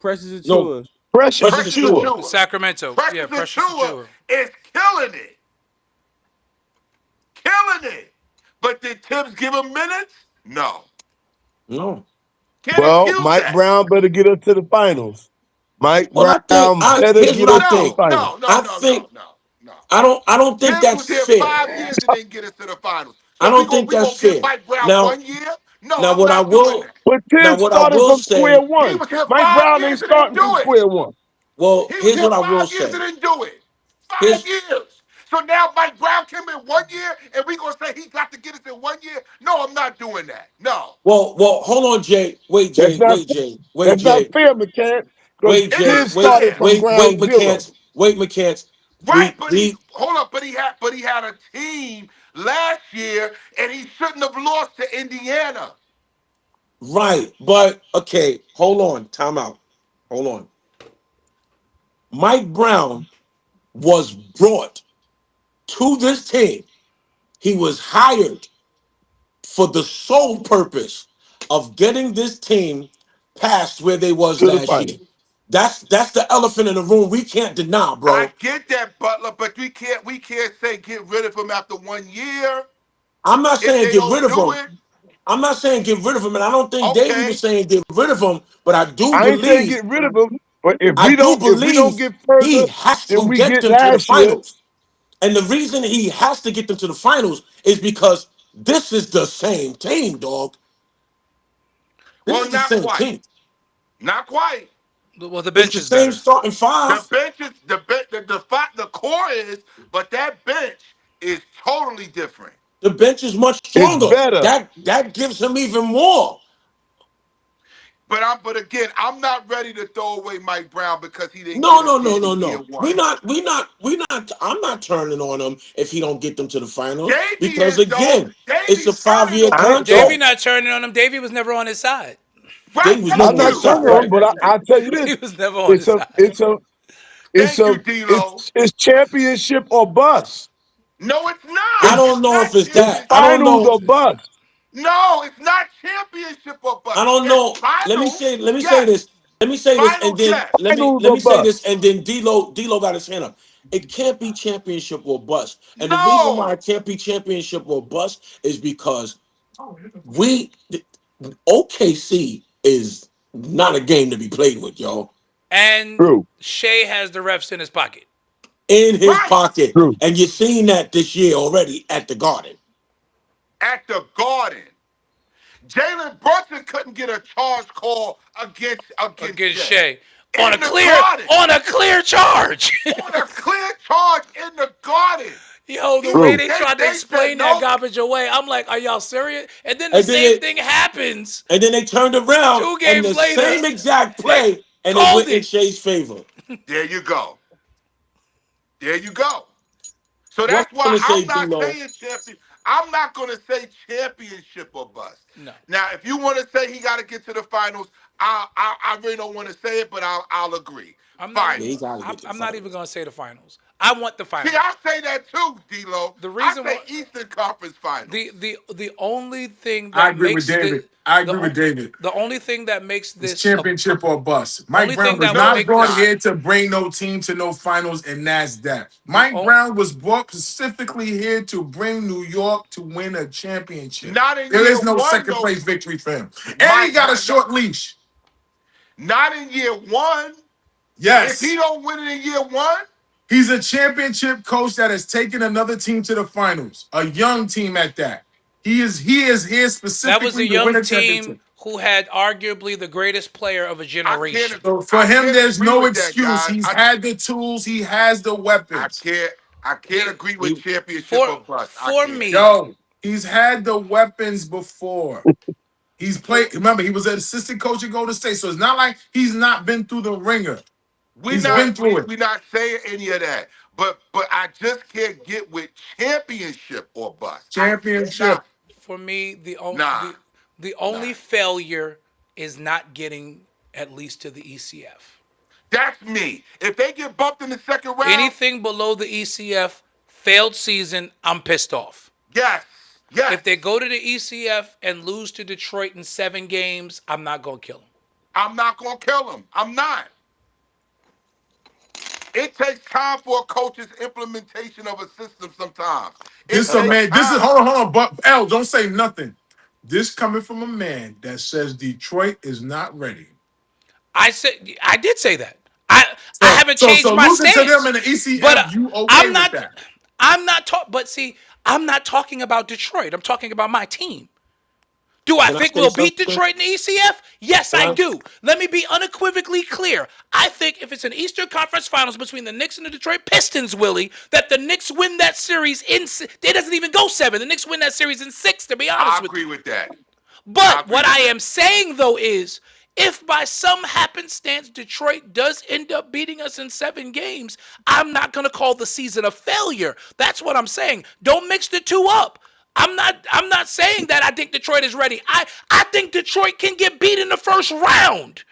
Precious No, Achua. Precious Precious Precious Achua. Achua. Achua. Sacramento. Yeah, Precious Precious Achua Achua. is killing it. killing it. But did Tibbs give him minutes? No. No. Can't Well, excuse Mike that. Brown better get us to the finals. Mike Well, I think Brown better here's what get I us to the think. No, finals. no, no, I no, think no, no, no. I don't think Tibbs that's was here fair. 5 years and didn't get us to the finals. I So don't think we that's gonna give fair. Mike Brown Now 1 year? No, now I'm what I not doing will that. But now Tibbs what I started will from square say, He one. was here Mike five Brown ain't years and didn't starting from do it. square one. well, He was here's here what I will 5 years say. and didn't do it. 5 Here's years. So now Mike Brown came in 1 year and we gonna say he got to get us in 1 year? No, I'm not doing that. No. well, hold on, Jay. Wait, That's Jay. not Wait, Jay. Wait, that's not Jay. fair, McCann. Because Wait, It Jay. is Tibbs Wait, started fair. from wait, ground zero. McCants. Wait, McCants. Right, but The he had a team last year and he shouldn't have lost to Indiana. right, but okay, hold on, time out. Hold on. Mike Brown was brought to this team. He was hired for the sole purpose of getting this team past where they was To the last year. finals. That's the elephant in the room. We can't deny, I bro. get that, Butler, but we can't say get rid of him after 1 year I'm not if saying they get rid don't of do him. it. I'm not saying get rid of him, and I don't think Davey was Okay. saying get rid of him, but I ain't saying get rid of him, but I do if we don't believe get he further has than to we get get them to the last year, finals. And the reason he has to get them to the finals is because this is the same team, dog. This Well, is the not same quite. team. Not quite. Well, the It's bench the is same better. starting The five. bench is the core is, but that bench is totally different. The bench is much it's stronger. better. That gives him even more. But again, I'm not ready to throw away Mike Brown because he didn't No, get us no, there no, no, in year no. one. We not. I'm not turning on him if he don't get them to the finals Davey because is though. again, it's a Davey's turning 5-year on I him. ain't Davey no, contract. not turning on him. Davey was never on his side. Right, They was thank I'm never on not his you. side, turning on, right? but I'll tell you this. He was never on It's his a side. it's a it's Thank you, a D-Lo. it's championship or bust. No, it's I not. It's don't It's know not if it's it's that. I championship. don't finals know. or bust. No, it's not championship or bust. I don't It's know. finals. Let me say Yes. this. Let me say this, and Finals, then yes. Finals let or me say bust. this, and then D'Lo got his hand up. It can't be championship or bust, and the reason why No. it can't be championship or bust is because we OKC is not a game to be played with, y'all. And True, Shea has the refs in his pocket. In his Right. pocket, true. and you're seeing that this year already at the Garden. At the Garden. Jalen Brunson couldn't get a charge call against Against Shea. Shea. In the Garden. On a clear charge. On a clear charge in the Garden. Yo, the He, way True. they tried to they said explain that nope. garbage away, I'm like, are y'all serious? And then the And then same it, thing happens and then they turned around two and games the later. same exact They play, and it called went in it. Shea's favor. There you go. There you go. So What that's I'm why gonna say, I'm not D'Lo? saying champion. I'm not going to say championship or bust. No. Now, if you want to say he got to get to the finals, I really don't want to say it, but I'll agree. I'm not Yeah, even he Finals. gotta get to the I'm not even finals. gonna say the finals. I want the See, finals. I say that too, D-Lo. The I reason say why Eastern Conference Finals. the only thing I that agree with makes David. I agree with the David. the only thing that makes It's this championship or bust. Mike only Brown thing was that would No, not it's make brought this not. here to bring no team to no finals, and that's that. the Mike only Brown was brought specifically here to bring New York to win a championship. Not in There year is no one, second though, place victory for him. And he Mike. got a short leash. Not in year one. If he Yes. don't win it in year one, He's a championship coach that has taken another team to the finals, a young team at that. He is here that was a specifically to win young a team championship. who had arguably the greatest player of a generation. So for I him, can't there's agree no with that, excuse. guys. He's had the tools, he has the I weapons. can't I can't He agree with He championship for or bust. I for can't. me Yo, he's had the weapons before. He's for played. Remember, he was an assistant coach at Golden State, so it's not like he's not been through the ringer. We He's not been we through it. we not saying any of that. But I just can't get with championship or bust. I Championship. cannot. for me Nah, the nah. only failure is not getting at least to the ECF. That's me. If they get bumped in the second round, Anything below the ECF failed season, I'm pissed off. yes. Yes. If they go to the ECF and lose to Detroit in 7 games, I'm not gonna kill them. I'm not gonna kill him. I'm not. It takes time for a coach's implementation of a system sometimes. This It a takes man. This is time. hold on. But L, don't say nothing. This coming from a man that says Detroit is not ready. I did say that. I So, haven't so, changed so my losing to them stance. in the ECF, But you okay I'm with not. that? I'm not talking. But see, I'm not talking about Detroit. I'm talking about my team. Do I Can I think say we'll beat something? Detroit in the ECF? Yes, Can I I? do. Let me be unequivocally clear. I think if it's an Eastern Conference Finals between the Knicks and the Detroit Pistons, Willie, that the Knicks win that series it doesn't even go 7. The Knicks win that series in 6, to be honest I with agree you. with that. I But agree what with I that. am saying, though, is if by some happenstance Detroit does end up beating us in 7 games, I'm not going to call the season a failure. That's what I'm saying. Don't mix the two up. I'm not saying that I think Detroit is ready. I think Detroit can get beat in the first round.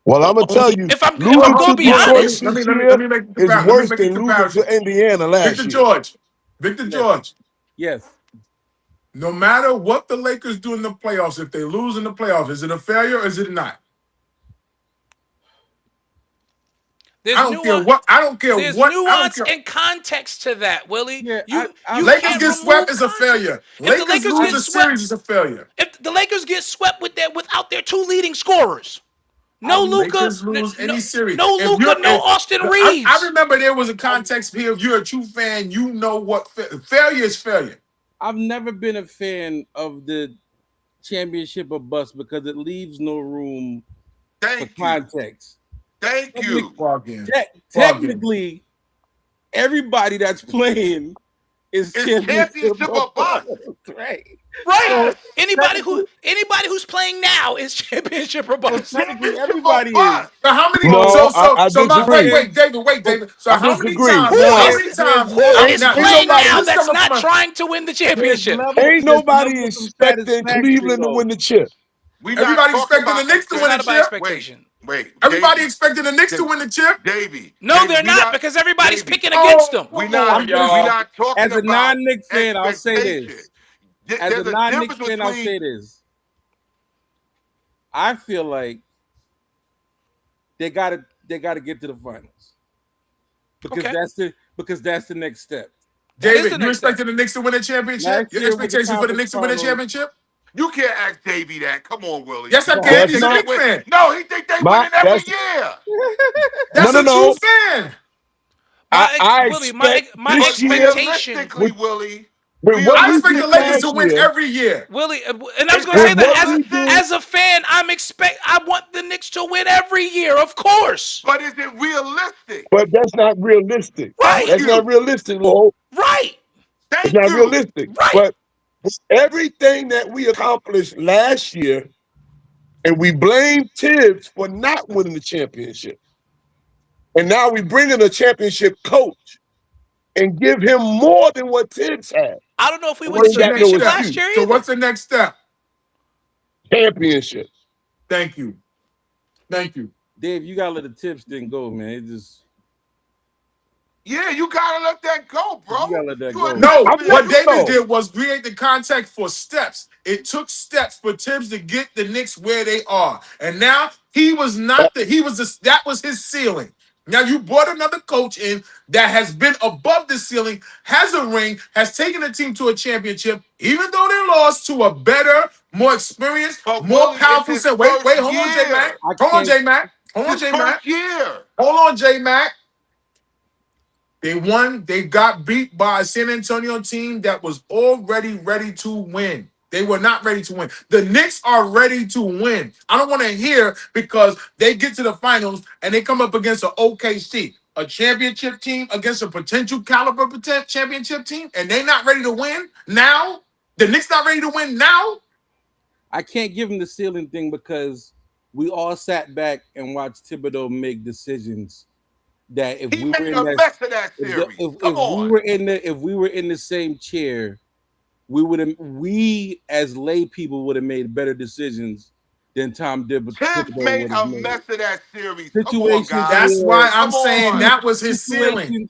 Well, I'm gonna tell you, If I'm losing going to to be Hold on. Detroit honest, this Let year me make the is comparison. Let me worse make a than losing comparison. to Indiana last Victor year. George. Victor Yes. George. Yes. No matter what the Lakers do in the playoffs, if they lose in the playoffs, is it a failure or is it not? there's I don't care nuance. what. I don't care There's what. I don't nuance care. and context to that, Willie. Yeah. You Lakers can't get swept remove is a context. failure. If the Lakers Lakers lose get a swept, series is a failure. if the Lakers get swept without their 2 leading scorers, no I've Luca, Lakers lose no, any series. no If Luca, you're, no if, Austin I Reeves. remember there was a context here. If you're a true fan, you know what failure is failure. I've never been a fan of the championship or bust because it leaves no room for Thank you. context. Thank you. Bargain. Technically, everybody that's playing is It's championship championship or or bust. bust, right? Right. Yes. Anybody who's playing now is championship or bust. Technically, Championship or everybody is. bust. So how many? No, I Wait, disagree. David. So I how many disagree. times? Who How Now, is many times? who Now, is ain't playing nobody now this is that's coming from not a. trying to win the championship? ain't There's nobody levels of expecting satisfaction, Cleveland to though. win the chip. We not Everybody talking expecting the about Knicks to It's win the not about chip. expectation. Wait, Everybody Davey, expecting the Knicks to win the chip. Davey, No, Davey, they're we not not, because everybody's Davey, picking against Oh, them. we come on, not, we y'all. not talking As a about non-Knicks fan, I'll say expectation. this. As a There's a non-Knicks difference fan, I'll between say this. I feel like they gotta get to the finals because Okay. that's the next step. That is the David, you next step. expecting the Knicks to win a championship? Last Your year was the expectations for the conference Knicks to win a finals. championship? you can't ask Davey that. Come on, Willie. Yes, I You can. think That's He's they a not gonna Knicks win? fan. No, he think they my. winning every That's year. no, That's no, a true no. fan. I Willie, expect my But this year expectation, realistically, with Willie, what I we expect the did Lakers realistically, to last win year, every year. Willie, and I was is going to that say with what that we realistic? did, as a fan, I want the Knicks to win every year, of course. But is it realistic? but that's not realistic. Thank Right, That's not you. realistic, Lord. right, It's Thank not you. realistic. right. But everything that we accomplished last year, and we blame Tibbs for not winning the championship. And now we bring in a championship coach and give him more than what Tibbs had. I don't know if we So won the what's Ain't the got next no championship step? last excuse. year So either. what's the next step? Championship. Thank you. Thank you. Dave, you gotta let the tips thing go, man. It just Yeah, you gotta let that go, you bro. gotta let that You a go. Knicks No, I'm fan. what letting it David go. did was create the context for steps. It took steps for Tibbs to get the Knicks where they are. And now he was not the he was the, that was his ceiling. Now you brought another coach in that has been above the ceiling, has a ring, has taken the team to a championship, even though they lost to a better, more experienced, But more Willie, it's powerful his set. Wait, first hold on, J Mac. year. I Hold on, can't. J Mac. Hold on, His J Mac. first year. Hold on, J Mac. They won. They got beat by a San Antonio team that was already ready to win. They were not ready to win. The Knicks are ready to win. I don't want to hear because they get to the finals and they come up against an OKC, a championship team against a potential caliber championship team, and they not ready to win now. The Knicks not ready to win now. I can't give him the ceiling thing because we all sat back and watched Thibodeau make decisions that if He we were made in a that mess of that series. Come on. if we were in the same chair, we as lay people would have made better decisions than Tom Tibbs Thibodeau made would a have made. mess of that series. Come on, Situations guys. That's where why I'm Come saying on. that was his ceiling. situations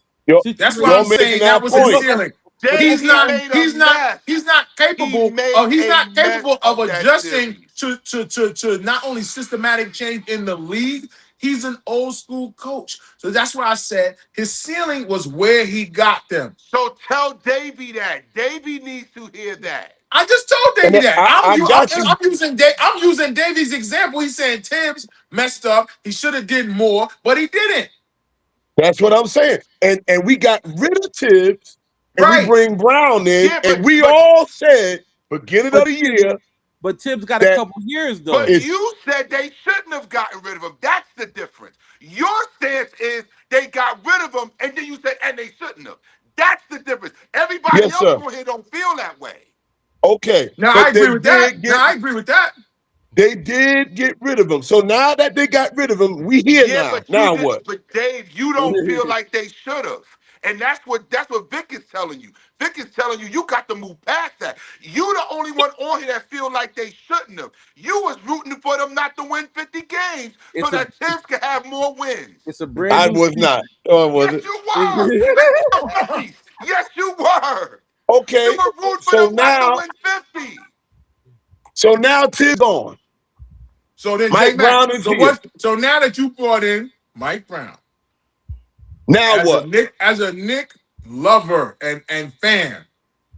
That's why You're I'm making saying that that was his point. ceiling. He's Davey not. made a He's not. mess. He's not He capable. made He's a not mess capable of of that adjusting series. to not only systematic change in the league. He's an old school coach. So that's why I said his ceiling was where he got them. So tell Davey that. Davey needs to hear that. I just told And Davey that. I got you. I'm using Davey's example. He's saying Tibbs messed up. He should have did more, but he didn't. That's what I'm saying. And we got rid of Tibbs and we Right. bring Brown in, Yeah, and we all said beginning of the year But Tibbs got a that couple years though. But It's- you said they shouldn't have gotten rid of him. That's the difference. Your stance is they got rid of him, and then you said, and they shouldn't have. That's the difference. Everybody Yes, else sir. on here don't feel that way. okay. Now but I agree they with that. did get- Now I agree with that. They did get rid of him. So now that they got rid of him, we here now. but Now did, what? But Dave, you don't feel like they should have. And that's what Vic is telling you. Vic is telling you you got to move past that. You the only one on here that feel like they shouldn't have. You was rooting for them not to win 50 games so that Tibbs could have more wins. It's a brand I new was not. Oh, I wasn't. Yes, you were. 50s. Yes, you were. Okay. You were rooting for So them not now, to win 50. so now Tibbs gone. So then Mike J-Mac, Brown is here. So now that you brought in Mike Brown, Now as what? a Knick lover and fan,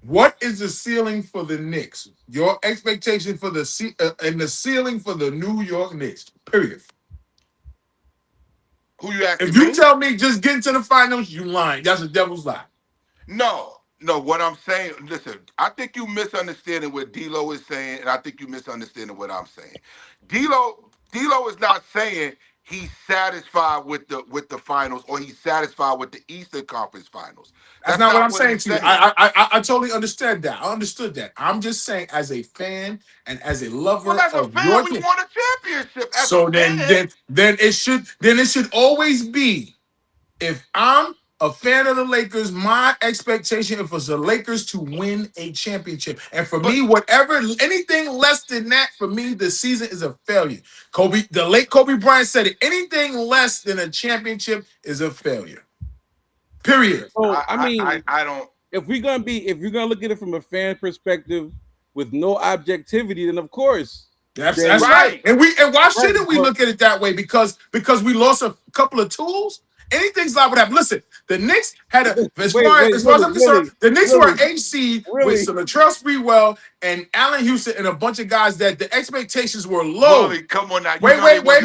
what is the ceiling for the Knicks? Your expectation for the ceiling for the New York Knicks. Period. Who you asking If you me? tell me just get into the finals, you lying. That's a devil's lie. No, what I'm saying, listen, I think you misunderstanding what D-Lo is saying, and I think you misunderstanding what I'm saying. D-Lo is not saying he's satisfied with the finals or he's satisfied with the Eastern Conference Finals. That's not what I'm he's saying to you. I totally understand that. I understood that. I'm just saying, as a fan and as a lover Well, as a of fan, your we team. won a championship. As So a then fan, it should always be, if I'm a fan of the Lakers, my expectation is for the Lakers to win a championship. And for me, anything less than that, for me, the season is a failure. The late Kobe Bryant said it. Anything less than a championship is a failure. Period. So I mean, I don't. if you're gonna look at it from a fan perspective with no objectivity, then of course. That's right. right. And why shouldn't we but- look at it that way? Because we lost a couple of tools. Anything's liable to happen. Listen, the Knicks had as far as I'm concerned, the Knicks were an 8 seed with some Latrell Sprewell and Allen Houston and a bunch of guys that the expectations were low. Willie, come on now. Wait. What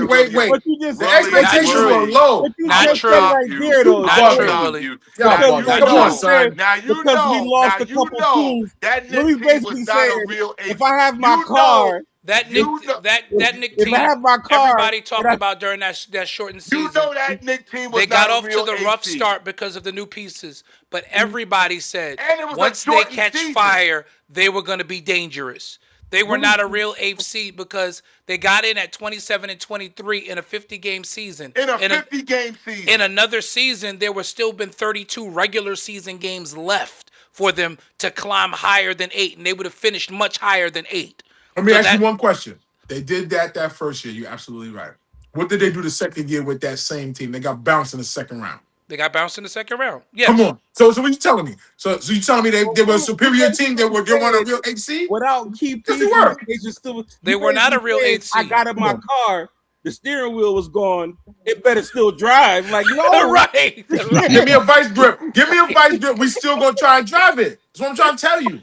you just The said, expectations Willie. were low. what you Not just true. said right there, though. Not true, Bugging. Willie. Y'all Because- bugging. Not Come on, true. son. Now you Because know. we lost now a you couple know teams. that Willie Knicks team basically was not a said, real eight. if I have my You car, know, That Nick, You know- that Nick if team, I have my car, everybody talked and I- about during that shortened season. you know that Knicks team was They got not off a to real the eight rough seed. start because of the new pieces, but everybody said And it was a once they shortened catch season. fire, they were going to be dangerous. They were not a real eighth seed because they got in at 27 and 23 in a 50-game season. In a 50-game season. In another season, there were still been 32 regular season games left for them to climb higher than 8, and they would have finished much higher than 8. Let me So ask that- you one question. They did that first year. You're absolutely right. What did they do the second year with that same team? They got bounced in the second round. They got bounced in the second round. Yes. Come on. So what you telling me? So you telling me they were a superior team? They weren't a real 8 seed? without key Yes, they pieces, were. they just still. They you were not a basically real said, 8 I seed. got in my car. The steering wheel was gone. It better still drive. Like no, right. Give me a vice grip. Give me a vice grip. We still gonna try and drive it. That's what I'm trying to tell you.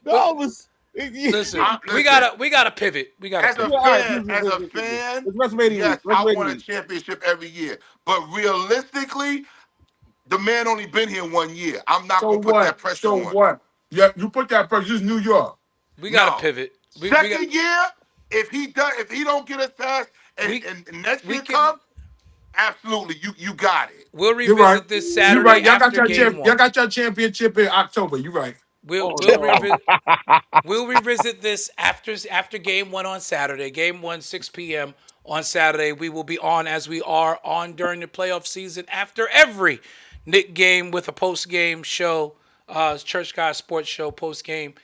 no, it was. Listen, Listen. we gotta pivot. We gotta As a pivot. fan, It's WrestleMania yes, week. I WrestleMania want a week. championship every year. But realistically, the man only been here 1 year. I'm not So gonna put what? that pressure So on. what? Yeah, you put that pressure. Just New York. We gotta No. pivot. We Second year, if he don't get us past and next we year can- come, absolutely, you got it. we'll You're revisit right. this You're Saturday right. Y'all got after your game y'all one. got your championship in October. You're right. We'll revisit this after game one on Saturday. Game one, 6 p.m. on Saturday. We will be on as we are on during the playoff season after every Knick game with a post-game show, Church Guy Sports Show post-game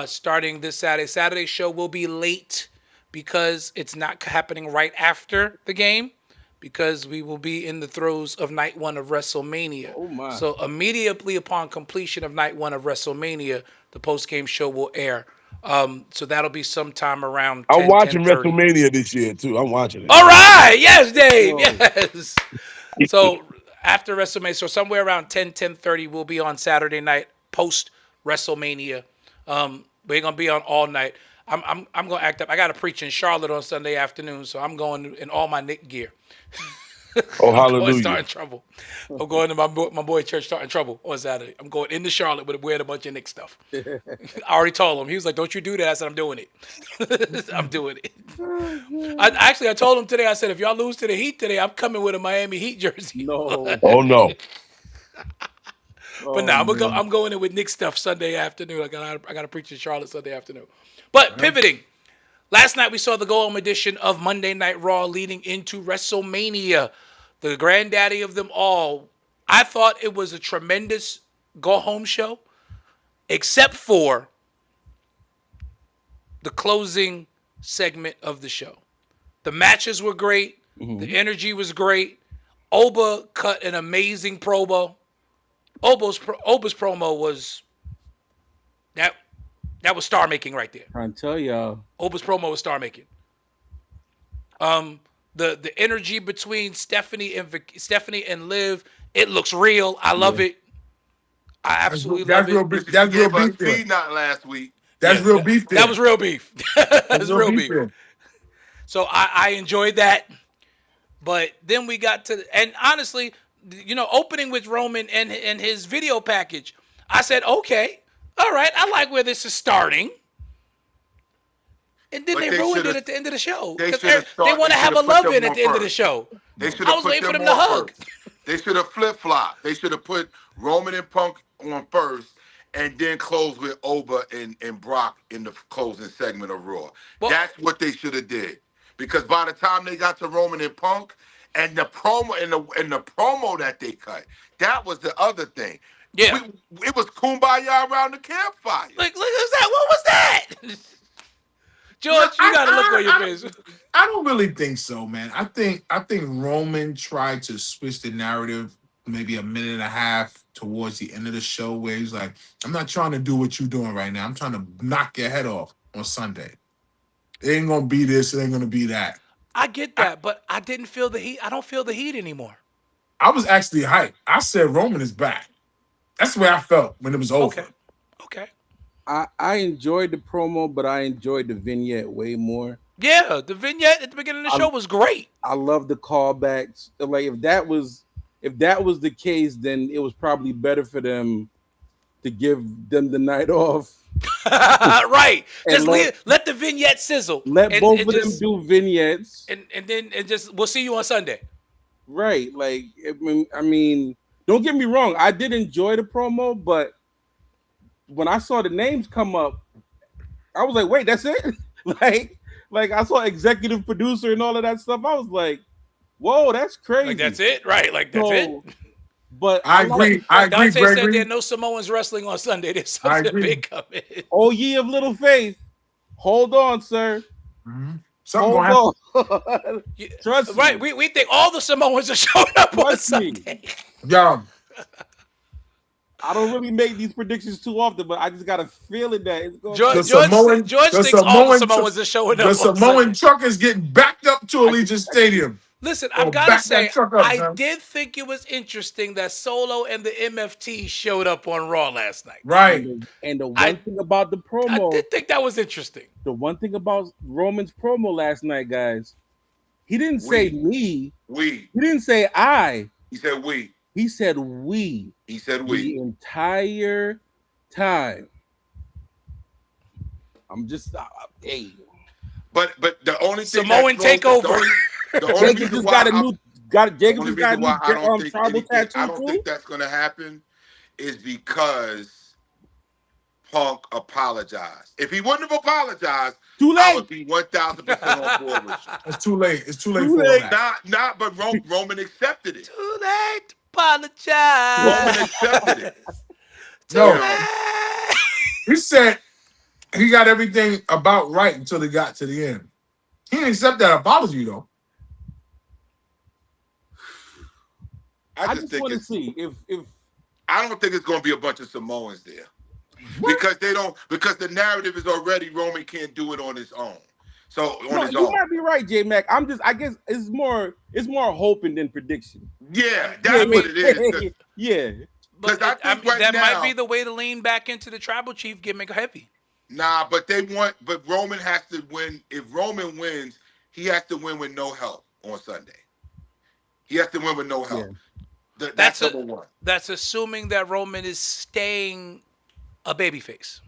starting this Saturday. Saturday's show will be late because it's not happening right after the game because we will be in the throes of night one of WrestleMania. Oh, my. So immediately upon completion of night one of WrestleMania, the post-game show will air So that'll be sometime around I'm 10, watching 10:30. WrestleMania this year too. I'm watching it. All right. Yes, Dave. Whoa. Yes. So after WrestleMania, so somewhere around 10, 10:30, we'll be on Saturday night post WrestleMania. We're gonna be on all night. I'm gonna act up. I gotta preach in Charlotte on Sunday afternoon, so I'm going in all my Nick gear. Oh, I'm going hallelujah. starting trouble. I'm going to my boy church starting trouble on Saturday. I'm going into Charlotte with wearing a bunch of Nick stuff. I already told him. He was like, "Don't you do that?" I said, "I'm doing it. I'm doing it." I told him today. I said, "If y'all lose to the Heat today, I'm coming with a Miami Heat jersey." No. Oh no. But now I'm going in with Nick stuff Sunday afternoon. I got to preach in Charlotte Sunday afternoon. But pivoting. Last night we saw the go home edition of Monday Night Raw leading into WrestleMania, the granddaddy of them all. I thought it was a tremendous go home show, except for the closing segment of the show. The matches were great. The energy was great. Oba cut an amazing promo. Oba's promo was that was star making right there. Trying to tell y'all. Oba's promo was star making. The energy between Stephanie and Liv, it looks real. I love it. I absolutely love That's real it. beef. She That's real gave us beef there. speed knot last week. That's real beef there. That was real beef. That's real beef. there. So I enjoyed that. But then we got to, and honestly, opening with Roman and his video package, I said, okay, all right, I like where this is starting. And then But they they ruined it should've- at the end of the show. they 'Cause should've They want to have a should've put love them in on at the end of the first. show. They should I have was put waiting for them them to on hug. first. They should have flip flopped. They should have put Roman and Punk on first, and then close with Oba and Brock in the closing segment of Raw. Well- That's what they should have did. Because by the time they got to Roman and Punk, and the promo and the promo that they cut, that was the other thing. Yeah. It was kumbaya around the campfire. Like, look at that. What was that? George, you got to look on your face. I don't really think so, man. I think Roman tried to switch the narrative maybe a minute and a half towards the end of the show where he's like, I'm not trying to do what you're doing right now. I'm trying to knock your head off on Sunday. It ain't gonna be this, it ain't gonna be that. I get that, but I didn't feel the heat. I don't feel the heat anymore. I was actually hyped. I said Roman is back. That's the way I felt when it was over. Okay. I enjoyed the promo, but I enjoyed the vignette way more. Yeah, the vignette at the beginning of the show was great. I love the callbacks. Like if that was the case, then it was probably better for them to give them the night off. Right. And Just let the vignette sizzle. Let both of them do vignettes. And then just we'll see you on Sunday. Right. Like I mean, don't get me wrong. I did enjoy the promo, but when I saw the names come up, I was like, wait, that's it? like I saw executive producer and all of that stuff. I was like, whoa, that's crazy. Like that's it, right? Like that's it. But I agree. Dante said Gregory. there are no Samoans wrestling on Sunday. There's something big coming. Oh, ye of little faith. Hold on, sir. Mm-hmm. Something gonna happen. Trust right. me. We think all the Samoans are showing up on Sunday. Yo, I don't really make these predictions too often, but I just got a feeling that it's going. The George thinks all the Samoans are showing up. The on Samoan Sunday. truck is getting backed up to Allegiant Stadium. Listen, Oh, I've got to back that say, truck up, I son. did think it was interesting that Solo and the MFT showed up on Raw last night. Right. And the one thing about the promo, I did think that was interesting. The one thing about Roman's promo last night, guys, he didn't say me. We. He didn't say I. He said we. He said we. He said we. The entire time. I'm just, hey. But the only thing Samoan takeover. The only Jacob reason just why got a I'm- new. Jacob only just got a reason why I don't new think tribal anything- tattoo I don't too. think that's going to happen is because Punk apologized. If he wouldn't have apologized, Too I late. would be 1,000% on board with you. It's too late. It's too late Too for late. that. But Roman accepted it. Too late. Apologize. Roman accepted it. No, he said he got everything about right until he got to the end. He didn't accept that apology though. I just just think want to it's. see if I don't think it's going to be a bunch of Samoans there. because the narrative is already Roman can't do it on his own. So on his you own. might be right, J Mac. I guess it's more hoping than prediction. Yeah, that's what it is. Yeah. But I think right that now- might be the way to lean back into the tribal chief gimmick heavy. Nah, but Roman has to win. If Roman wins, he has to win with no help on Sunday. He has to win with no help. Yeah. That's number one. That's assuming that Roman is staying a babyface.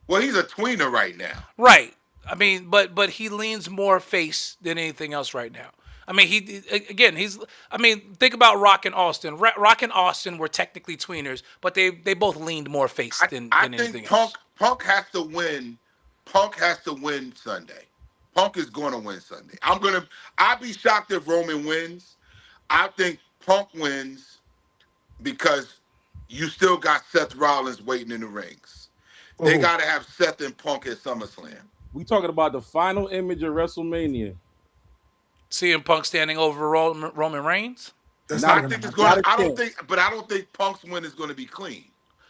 Well, he's a tweener right now. Right. I mean, but he leans more face than anything else right now. I mean, think about Rock and Austin. Rock and Austin were technically tweeners, but they both leaned more face than anything else. Punk has to win. Punk has to win Sunday. Punk is going to win Sunday. I'd be shocked if Roman wins. I think Punk wins because you still got Seth Rollins waiting in the rings. They got to have Seth and Punk at SummerSlam. We talking about the final image of WrestleMania. CM Punk standing over Roman Reigns. I don't think Punk's win is going to be clean.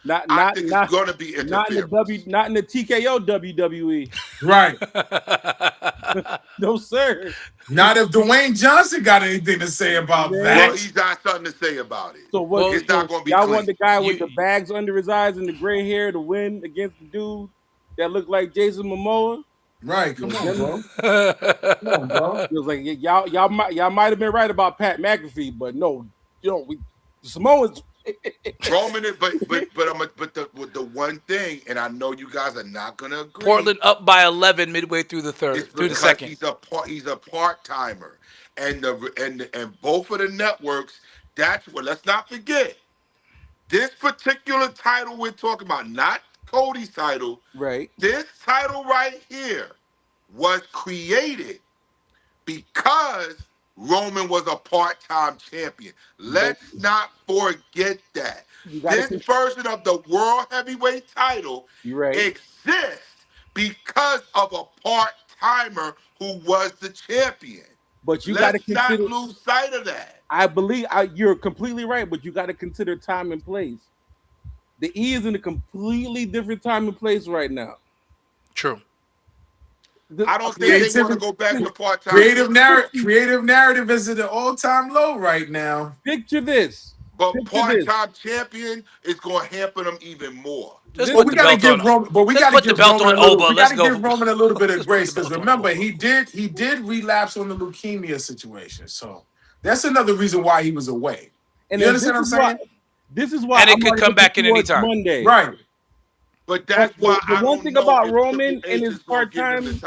I think it's going to be interference. Not in the TKO WWE. Right. No, sir. Not if Dwayne Johnson got anything to say about that. Well, he's got something to say about it. So what? It's not going to be y'all clean. want the guy with the bags under his eyes and the gray hair to win against the dude that looked like Jason Momoa? Right. Come on, bro. Come on, bro. It was like y'all might have been right about Pat McAfee, but no, Samoans. Roman, but the one thing, and I know you guys are not gonna agree. Portland up by 11 midway through the second. He's a part timer, and both of the networks. That's what. Let's not forget. This particular title we're talking about, not Cody's title. Right. This title right here was created because Roman was a part-time champion. Let's not forget that. This version of the World Heavyweight title exists because of a part-timer who was the champion. But you Let's not lose sight of that. I believe you're completely right, but you got to consider time and place. The E is in a completely different time and place right now. True. I don't think they want to go back to part-time. Creative narrative is at an all-time low right now. Picture this. But part-time champion is going to hamper them even more. We got to give Roman a little bit of grace because remember he did relapse on the leukemia situation, so that's another reason why he was away. And you understand what I'm saying? This is why, and it could come back at any time. Monday. Right. But that's why the one thing about Roman and his part-time.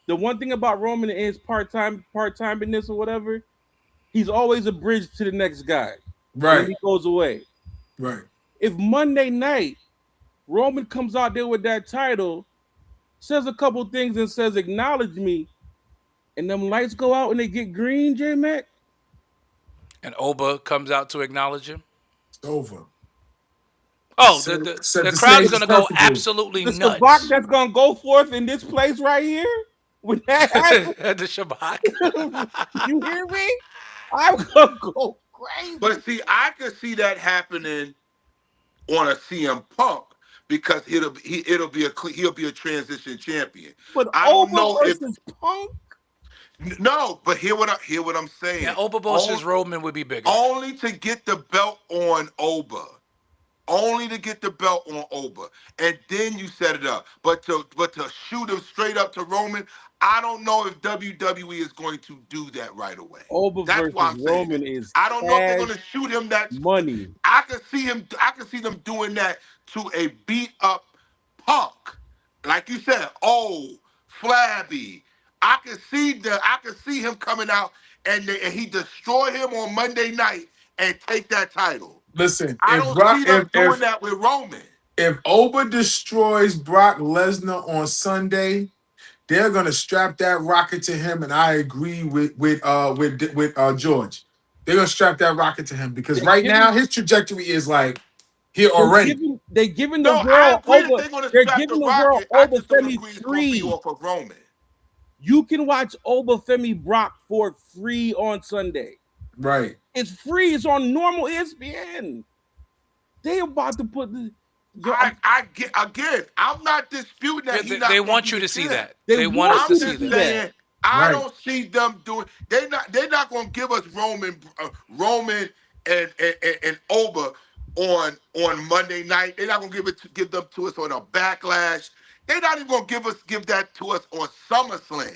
The one thing about Roman and his part-timerness or whatever, he's always a bridge to the next guy. Right. When he goes away. Right. If Monday night Roman comes out there with that title, says a couple things and says acknowledge me, and them lights go out and they get green, J-Mac. And Oba comes out to acknowledge him. It's over. Oh, the crowd's gonna go absolutely nuts. The Shabbat that's gonna go forth in this place right here. When that happens, the Shabbat. You hear me? I'm gonna go crazy. But see, I could see that happening on a CM Punk because he'll be a transition champion. But I don't know versus Punk. No, but hear what I'm saying. Yeah, Oba versus Roman would be bigger. Only to get the belt on Oba. Only to get the belt on Oba. And then you set it up. But to shoot him straight up to Roman, I don't know if WWE is going to do that right away. Oba versus Roman is I don't know if they're going to shoot him that money. I can see them doing that to a beat up Punk. Like you said, old, flabby. I can see him coming out and he destroy him on Monday night and take that title. Listen, I don't see them doing that with Roman. If Oba destroys Brock Lesnar on Sunday, they're gonna strap that rocket to him, and I agree with George. They're gonna strap that rocket to him because right now his trajectory is like here already. They're giving the world over. They're giving the world Oba Femi free. Off of Roman. You can watch Oba Femi Brock for free on Sunday. Right. It's free. It's on normal ESPN. They about to put Yo, I get again. I'm not disputing that Yeah, he not. they gonna want be you the to see champ. that. They They want us want I'm to you see to just see that. that. saying I Right. don't see them doing. They're not gonna give us Roman and Oba on Monday night. They're not gonna give them to us on a Backlash. They're not even gonna give that to us on SummerSlam.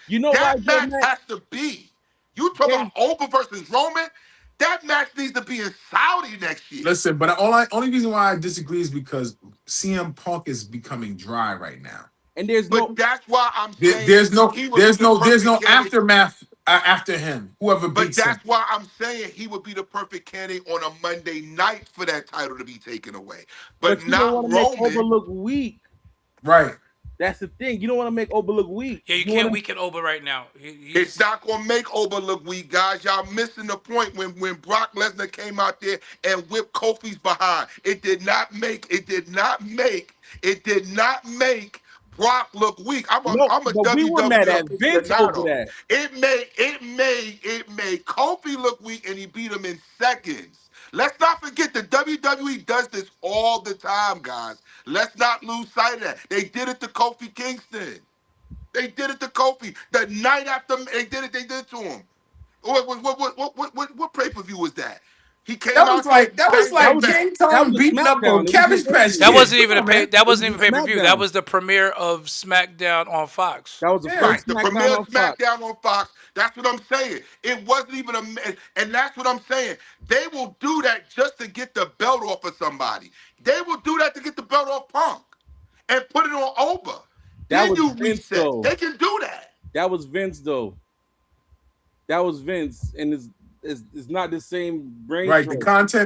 You know why, That Joe match Max? has to be. You talk about Oba versus Roman. That match needs to be in Saudi next year. Listen, but only reason why I disagree is because CM Punk is becoming dry right now. And there's But no that's why I'm There- saying there's no he would be there's the no there's perfect no candidate. aftermath after him. Whoever But beats him. that's why I'm saying he would be the perfect candidate on a Monday night for that title to be taken away. but But you don't not want to make Oba Roman. look weak. Right. That's the thing. You don't want to make Oba look weak. Yeah, you want can't him- weaken Oba right now. It's not gonna make Oba look weak, guys. Y'all missing the point when Brock Lesnar came out there and whipped Kofi's behind. It did not make Brock look weak. I'm a No, but we were mad WWE at Vince over aficionado. that. It made Kofi look weak, and he beat him in seconds. Let's not forget the WWE does this all the time, guys. Let's not lose sight of that. They did it to Kofi Kingston. They did it to Kofi the night after they did it to him. What pay-per-view was that? He came out there That was That like was King that Kong was a beating up SmackDown. on It was Cabbage a Patch That Kid. wasn't even Come a on, pay. man. That wasn't It even was pay per view. SmackDown. That was the premiere of SmackDown on Fox. That was the Yeah. first the SmackDown premier on Fox. SmackDown on Fox. That's what I'm saying. It wasn't even and that's what I'm saying. They will do that just to get the belt off of somebody. They will do that to get the belt off Punk and put it on Oba. That Then was you Vince, reset. though. They can do that. That was Vince, though. That was Vince, and it's not the same brain. Right. trust.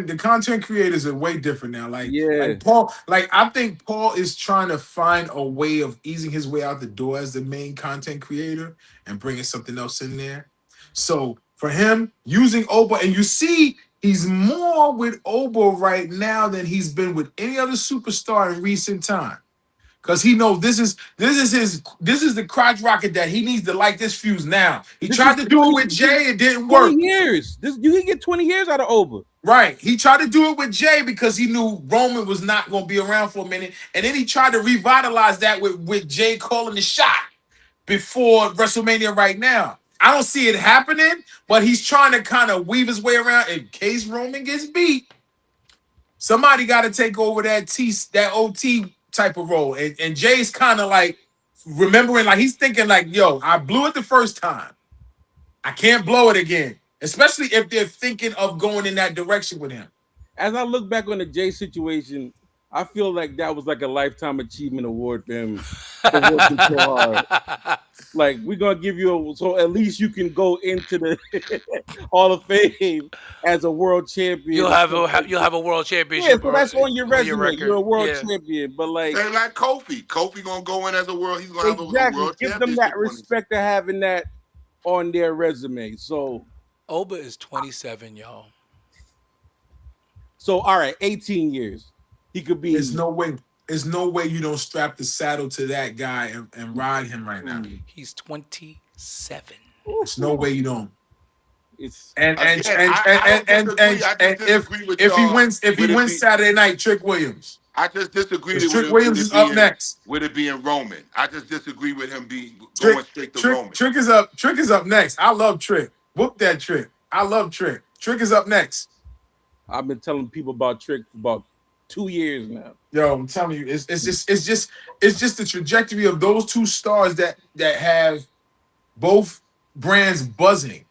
The content creators are way different now. Yeah. Like Paul, I think Paul is trying to find a way of easing his way out the door as the main content creator and bringing something else in there. So for him, using Oba, and you see he's more with Oba right now than he's been with any other superstar in recent time. Because he knows this is the crotch rocket that he needs to light this fuse now. He This tried is to do it with Jay, it didn't 20 work. years. You can get 20 years out of Oba. Right. He tried to do it with Jay because he knew Roman was not going to be around for a minute. And then he tried to revitalize that with Jay calling the shot before WrestleMania right now. I don't see it happening, but he's trying to kind of weave his way around in case Roman gets beat. Somebody got to take over that OT type of role. And Jay's kind of like remembering, like he's thinking like, yo, I blew it the first time. I can't blow it again. Especially if they're thinking of going in that direction with him. As I look back on the Jay situation, I feel like that was like a lifetime achievement award for him for working so hard. Like, we're gonna give you so at least you can go into the Hall of Fame as a world champion. You'll have a world yeah, championship. so that's on your resume. record. You're a world Yeah. champion, but like Same like Kofi. Kofi gonna go in as a world. He's gonna have a exactly, world give them championship. that respect of having that on their resume. So Oba is 27, y'all. all right, 18 years. He could be. There's no way you don't strap the saddle to that guy and ride him right now. He's 27. There's no way you don't. It's And I don't disagree with if he y'all wins with it Saturday night, Trick Williams. I just disagree Because with Trick it. Williams is up next. With it being Roman, I just disagree with him Trick, going straight to Roman. Trick is up next. I love Trick. Whoop that Trick. I love Trick. Trick is up next. I've been telling people about Trick for about 2 years now. Yo, I'm telling you, it's just the trajectory of those two stars that have both brands buzzing.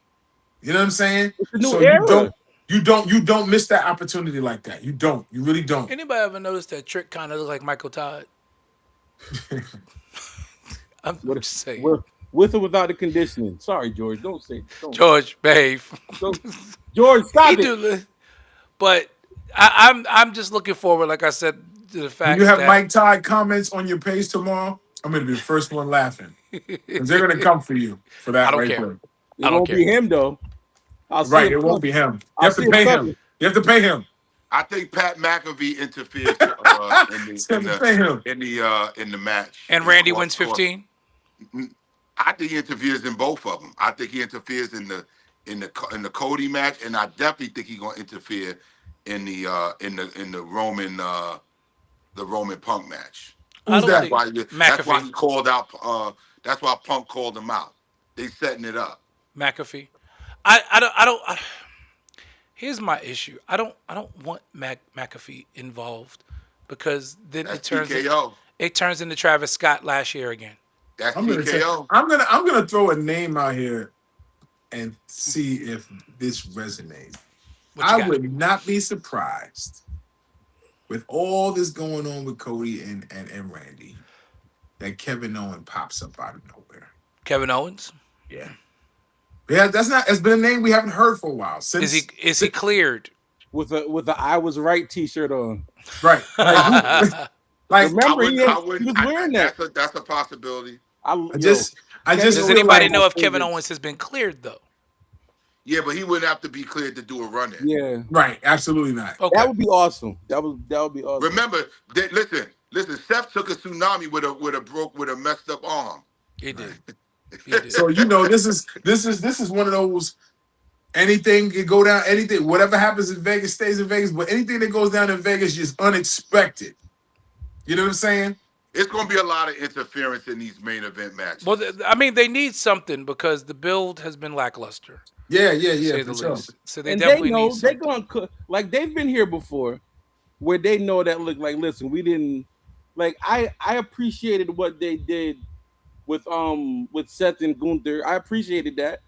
You know what I'm saying? It's a new era. You don't miss that opportunity like that. You don't. You really don't. Anybody ever noticed that Trick kind of looks like Michael Todd? I'm just saying. With or without the conditioning. Sorry, George. Don't say. Don't. George, behave. George, stop He it. do, but I'm just looking forward, like I said, to the fact When you have that Mike Todd comments on your page tomorrow, I'm going to be the first one laughing. Because they're going to come for you for that I don't right care. there. It I don't won't care. be him though. Right, it won't be him. You I'll have to see pay him him. coming. You have to pay him. I think Pat McAfee interferes in the match. and Randy wins 15. I think he interferes in both of them. I think he interferes in the Cody match, and I definitely think he's gonna interfere in the Roman the Roman Punk match. I Who's don't that? think That's why McAfee. he called out. That's why Punk called him out. They setting it up. McAfee. I don't. Here's my issue. I don't want McAfee involved because then That's TKO. it turns into Travis Scott last year again. That's I'm gonna say, TKO. I'm gonna throw a name out here and see if this resonates. What you I got? would not be surprised with all this going on with Cody and Randy that Kevin Owens pops up out of nowhere. Kevin Owens. Yeah. Yeah, that's not. It's been a name we haven't heard for a while. Is he cleared? with the I was right T-shirt on. Right. Like, Remember, he was wearing that. That's a possibility. I just Does feel anybody like, know if Kevin Owens has been cleared though? Yeah, but he wouldn't have to be cleared to do a run in. Yeah, right? Absolutely not. Okay. that would be awesome. That would be awesome. Remember, listen. Seth took a tsunami with a messed up arm. He did. He did. So this is one of those. Anything can go down. Anything, whatever happens in Vegas stays in Vegas. But anything that goes down in Vegas is unexpected. You know what I'm saying? It's going to be a lot of interference in these main event matches. Well, I mean, they need something because the build has been lackluster. Yeah. To say For the sure. least. So they And definitely they know need they're something. gonna cook. Like they've been here before, where they know that. Look, like listen, we didn't. Like I appreciated what they did with Seth and Gunther. I appreciated that.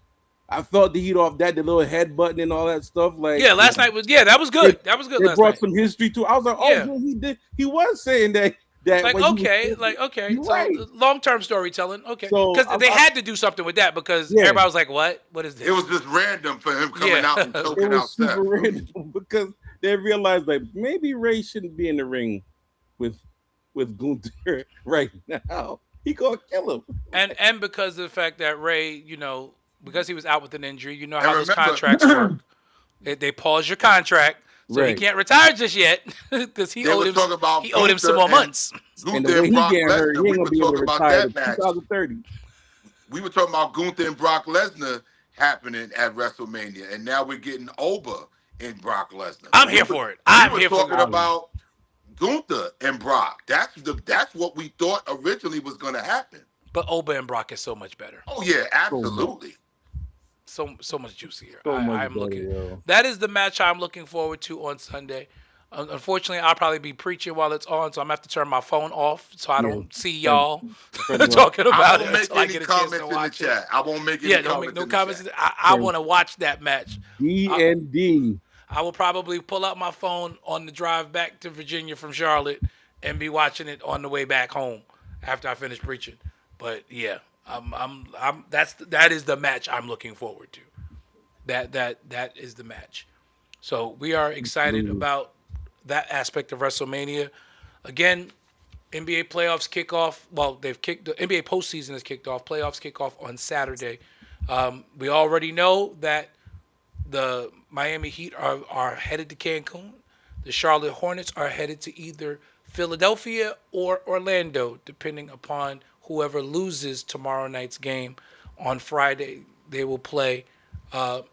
I felt the heat off that, the little head button and all that stuff. Like Yeah, last night was that was good. That was good They last brought night. some history to. I was like, oh, Yeah. yeah, he did. He was saying that. Like when he was okay, saying- like okay, You're so right. long-term storytelling, okay, So, because they had to do something with that because Yeah. everybody was like, "What is this?" It was just random for him coming Yeah. out and It choking out was super Seth. random because they realized like maybe Ray shouldn't be in the ring with Gunther right now. He gonna kill him. and because of the fact that Ray, because he was out with an injury, you know And how those remember- contracts work. They pause your contract, so he Right. can't retire just yet because he They owed was him. talking about He owed him some Gunther more and- months. And Gunther the way and he Brock getting hurt, Lesnar. he We ain't were gonna be able to talking about retire that to match. 2030. We were talking about Gunther and Brock Lesnar happening at WrestleMania, and now we're getting Oba and Brock Lesnar. I'm here for it. I'm we here were for talking it. about Gunther and Brock. That's what we thought originally was going to happen. But Oba and Brock is so much better, Oh yeah, absolutely. so much juicier. So much I'm better, looking. yo. That is the match I'm looking forward to on Sunday. Unfortunately, I'll probably be preaching while it's on, so I'm gonna have to turn my phone off so I don't see y'all talking I about it won't make until I any get a chance comments to in the watch it. chat. I won't make any Yeah, don't comments make no in the comments. chat. I want to watch that match. D&D. I will probably pull out my phone on the drive back to Virginia from Charlotte and be watching it on the way back home after I finish preaching. But yeah, that is the match I'm looking forward to. That is the match. So we are excited about that aspect of WrestleMania. Again, NBA playoffs kick off. Well, the NBA postseason has kicked off. Playoffs kick off on Saturday. We already know that the Miami Heat are headed to Cancun. The Charlotte Hornets are headed to either Philadelphia or Orlando, depending upon whoever loses tomorrow night's game. On Friday, they will play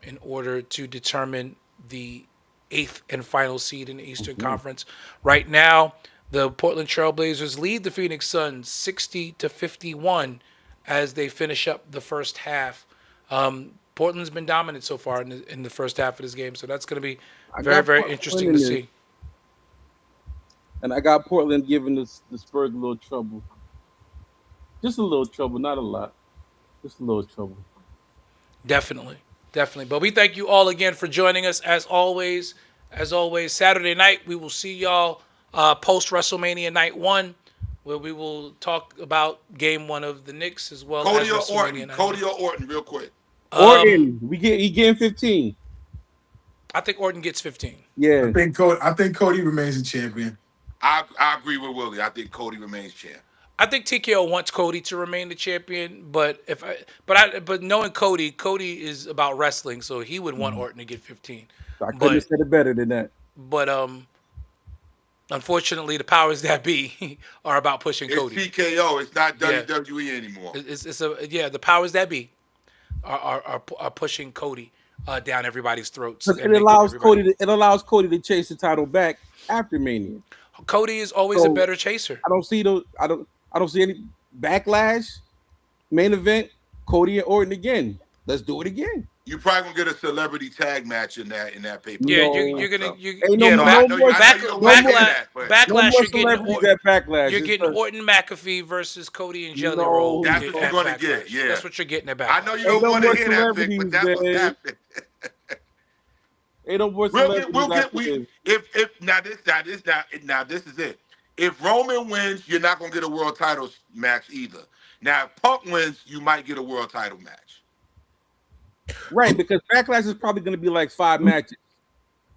in order to determine the 8th and final seed in the Eastern Conference. Right now, the Portland Trailblazers lead the Phoenix Suns 60-51 as they finish up the first half. Portland's been dominant so far in the first half of this game, so that's going to be very, very interesting to see. And I got Portland giving the Spurs a little trouble. Just a little trouble, not a lot. Just a little trouble. Definitely. But we thank you all again for joining us as always. As always, Saturday night, we will see y'all post WrestleMania Night 1, where we will talk about Game 1 of the Knicks as well Cody as or WrestleMania Orton? Night Cody 1. or Orton, real quick. Orton, he getting 15. I think Orton gets 15. Yeah. I think Cody remains a champion. I agree with Willie. I think Cody remains champ. I think TKO wants Cody to remain the champion, but knowing Cody is about wrestling, so he would want Orton to get 15. I couldn't have said it better than that. But unfortunately, the powers that be are about pushing It's Cody. TKO. It's not Yeah. WWE anymore. The powers that be are pushing Cody down everybody's throats. It allows Cody to chase the title back after Mania. Cody is always a So, better chaser. I don't see any backlash. Main event, Cody and Orton again. Let's do it again. You probably gonna get a celebrity tag match in that paper. Yeah, No. you're gonna Ain't yeah, no back- more- I know back- you don't backlash, wanna hear that, but- No backlash. more You're getting celebrities Orton, at backlash. you're It's getting just- Orton McAfee versus Cody and Jelly No. Roll. That's at what you're gonna get, Backlash. yeah. That's what you're getting at Backlash. I know you Ain't don't no want to more hear that, Vic, but that's what's celebrities, happening. Ain't no more We'll celebrities get after we this. if now this is it. If Roman wins, you're not gonna get a world title match either. Now, if Punk wins, you might get a world title match. Right, because Backlash is probably going to be like 5 matches.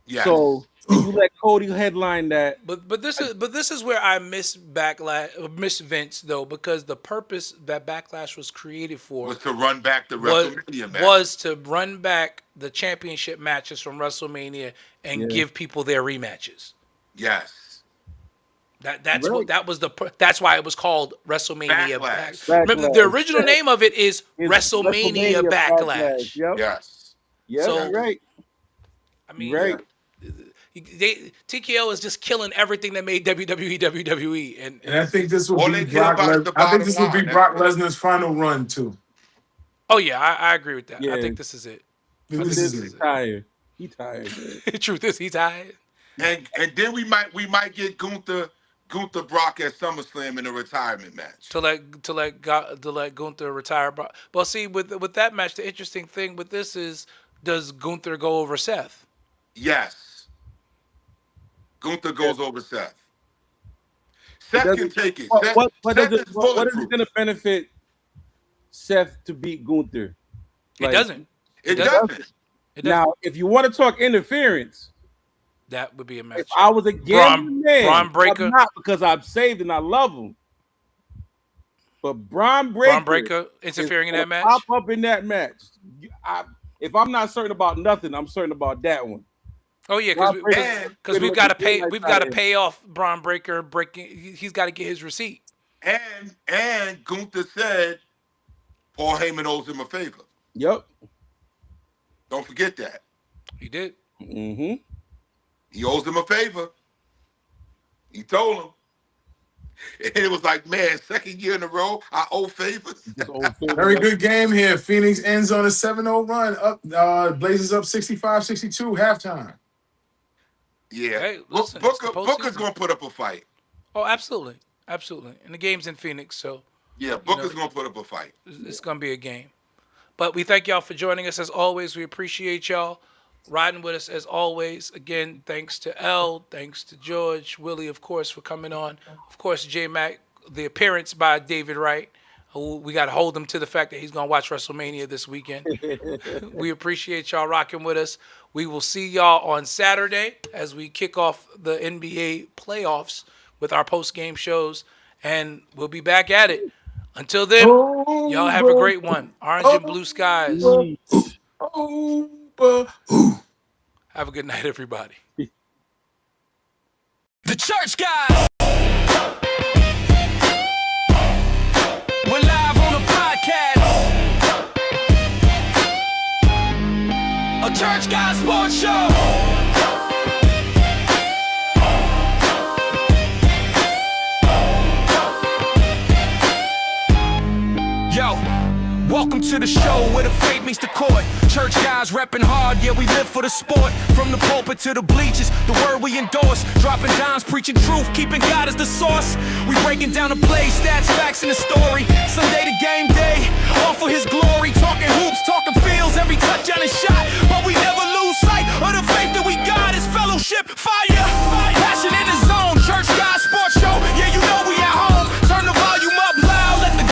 Yes. So if you let Cody headline that. But this is where I miss Vince though, because the purpose that Backlash was created for was to run back the was, WrestleMania match. was to run back the championship matches from WrestleMania and give people their rematches. Yes. That's Right. what that was that's why it was called WrestleMania Backlash. Remember, the original name of it is WrestleMania Backlash. Yep. Yes. Yeah, So- you're right. I mean, Right. TKO is just killing everything that made WWE WWE, and And I think this will All be they care Brock. about is the I think this will bottom be line. Brock Lesnar's final run too. oh yeah, I agree with that. I Yeah. think this is it. This is He's it. tired. He tired. Man. Truth is, he's tired. And then we might get Gunther Brock at SummerSlam in a retirement match. to let Gunther retire. But see, with that match, the interesting thing with this is, does Gunther go over Seth? Yes. Gunther goes over Seth. Seth can take it. Seth, What Seth is is it bulletproof. going to benefit Seth to beat Gunther? It doesn't. It doesn't. doesn't. It doesn't. Now, if you want to talk interference, That would be a match. if I was a gambling man, Braun Breaker. I'm not, because I'm saved and I love him. But Braun Breaker interfering in is that match. gonna pop up in that match. If I'm not certain about nothing, I'm certain about that one. Oh yeah, Braun Breaker- because we've got to pay. like We've got to that. pay off Braun Breaker breaking. He's got to get his receipt. And Gunther said Paul Heyman owes him a favor. Yep. Don't forget that. He did. Mm-hmm. He owes him a favor. He told him. And it was like, man, second year in a row, I owe favors. Very good game here. Phoenix ends on a 7-0 run. Up, Blazers up 65-62 halftime. Yeah. Hey, listen, it's the Booker's postseason. going to put up a fight. Oh, absolutely, absolutely. And the game's in Phoenix, so Yeah, Booker's going to put up a fight. it's gonna be a game. But we thank y'all for joining us as always. We appreciate y'all riding with us as always. Again, thanks to L, thanks to George, Willie, of course, for coming on. Of course, J Mac, the appearance by David Wright. We got to hold him to the fact that he's gonna watch WrestleMania this weekend. We appreciate y'all rocking with us. We will see y'all on Saturday as we kick off the NBA playoffs with our post-game shows, and we'll be back at it. Until then, y'all have a great one. Orange and blue skies. Have a good night, everybody. The church guys. We're live on the podcast. A church guys sports show. Yo, welcome to the show where the faith meets the court. Church guys repping hard, yeah, we live for the sport. From the pulpit to the bleachers, the word we endorse. Dropping dimes, preaching truth, keeping God as the source. We breaking down the play, stats, facts, and the story. Sunday to game day, all for his glory. Talking hoops, talking fields, every touchdown and shot.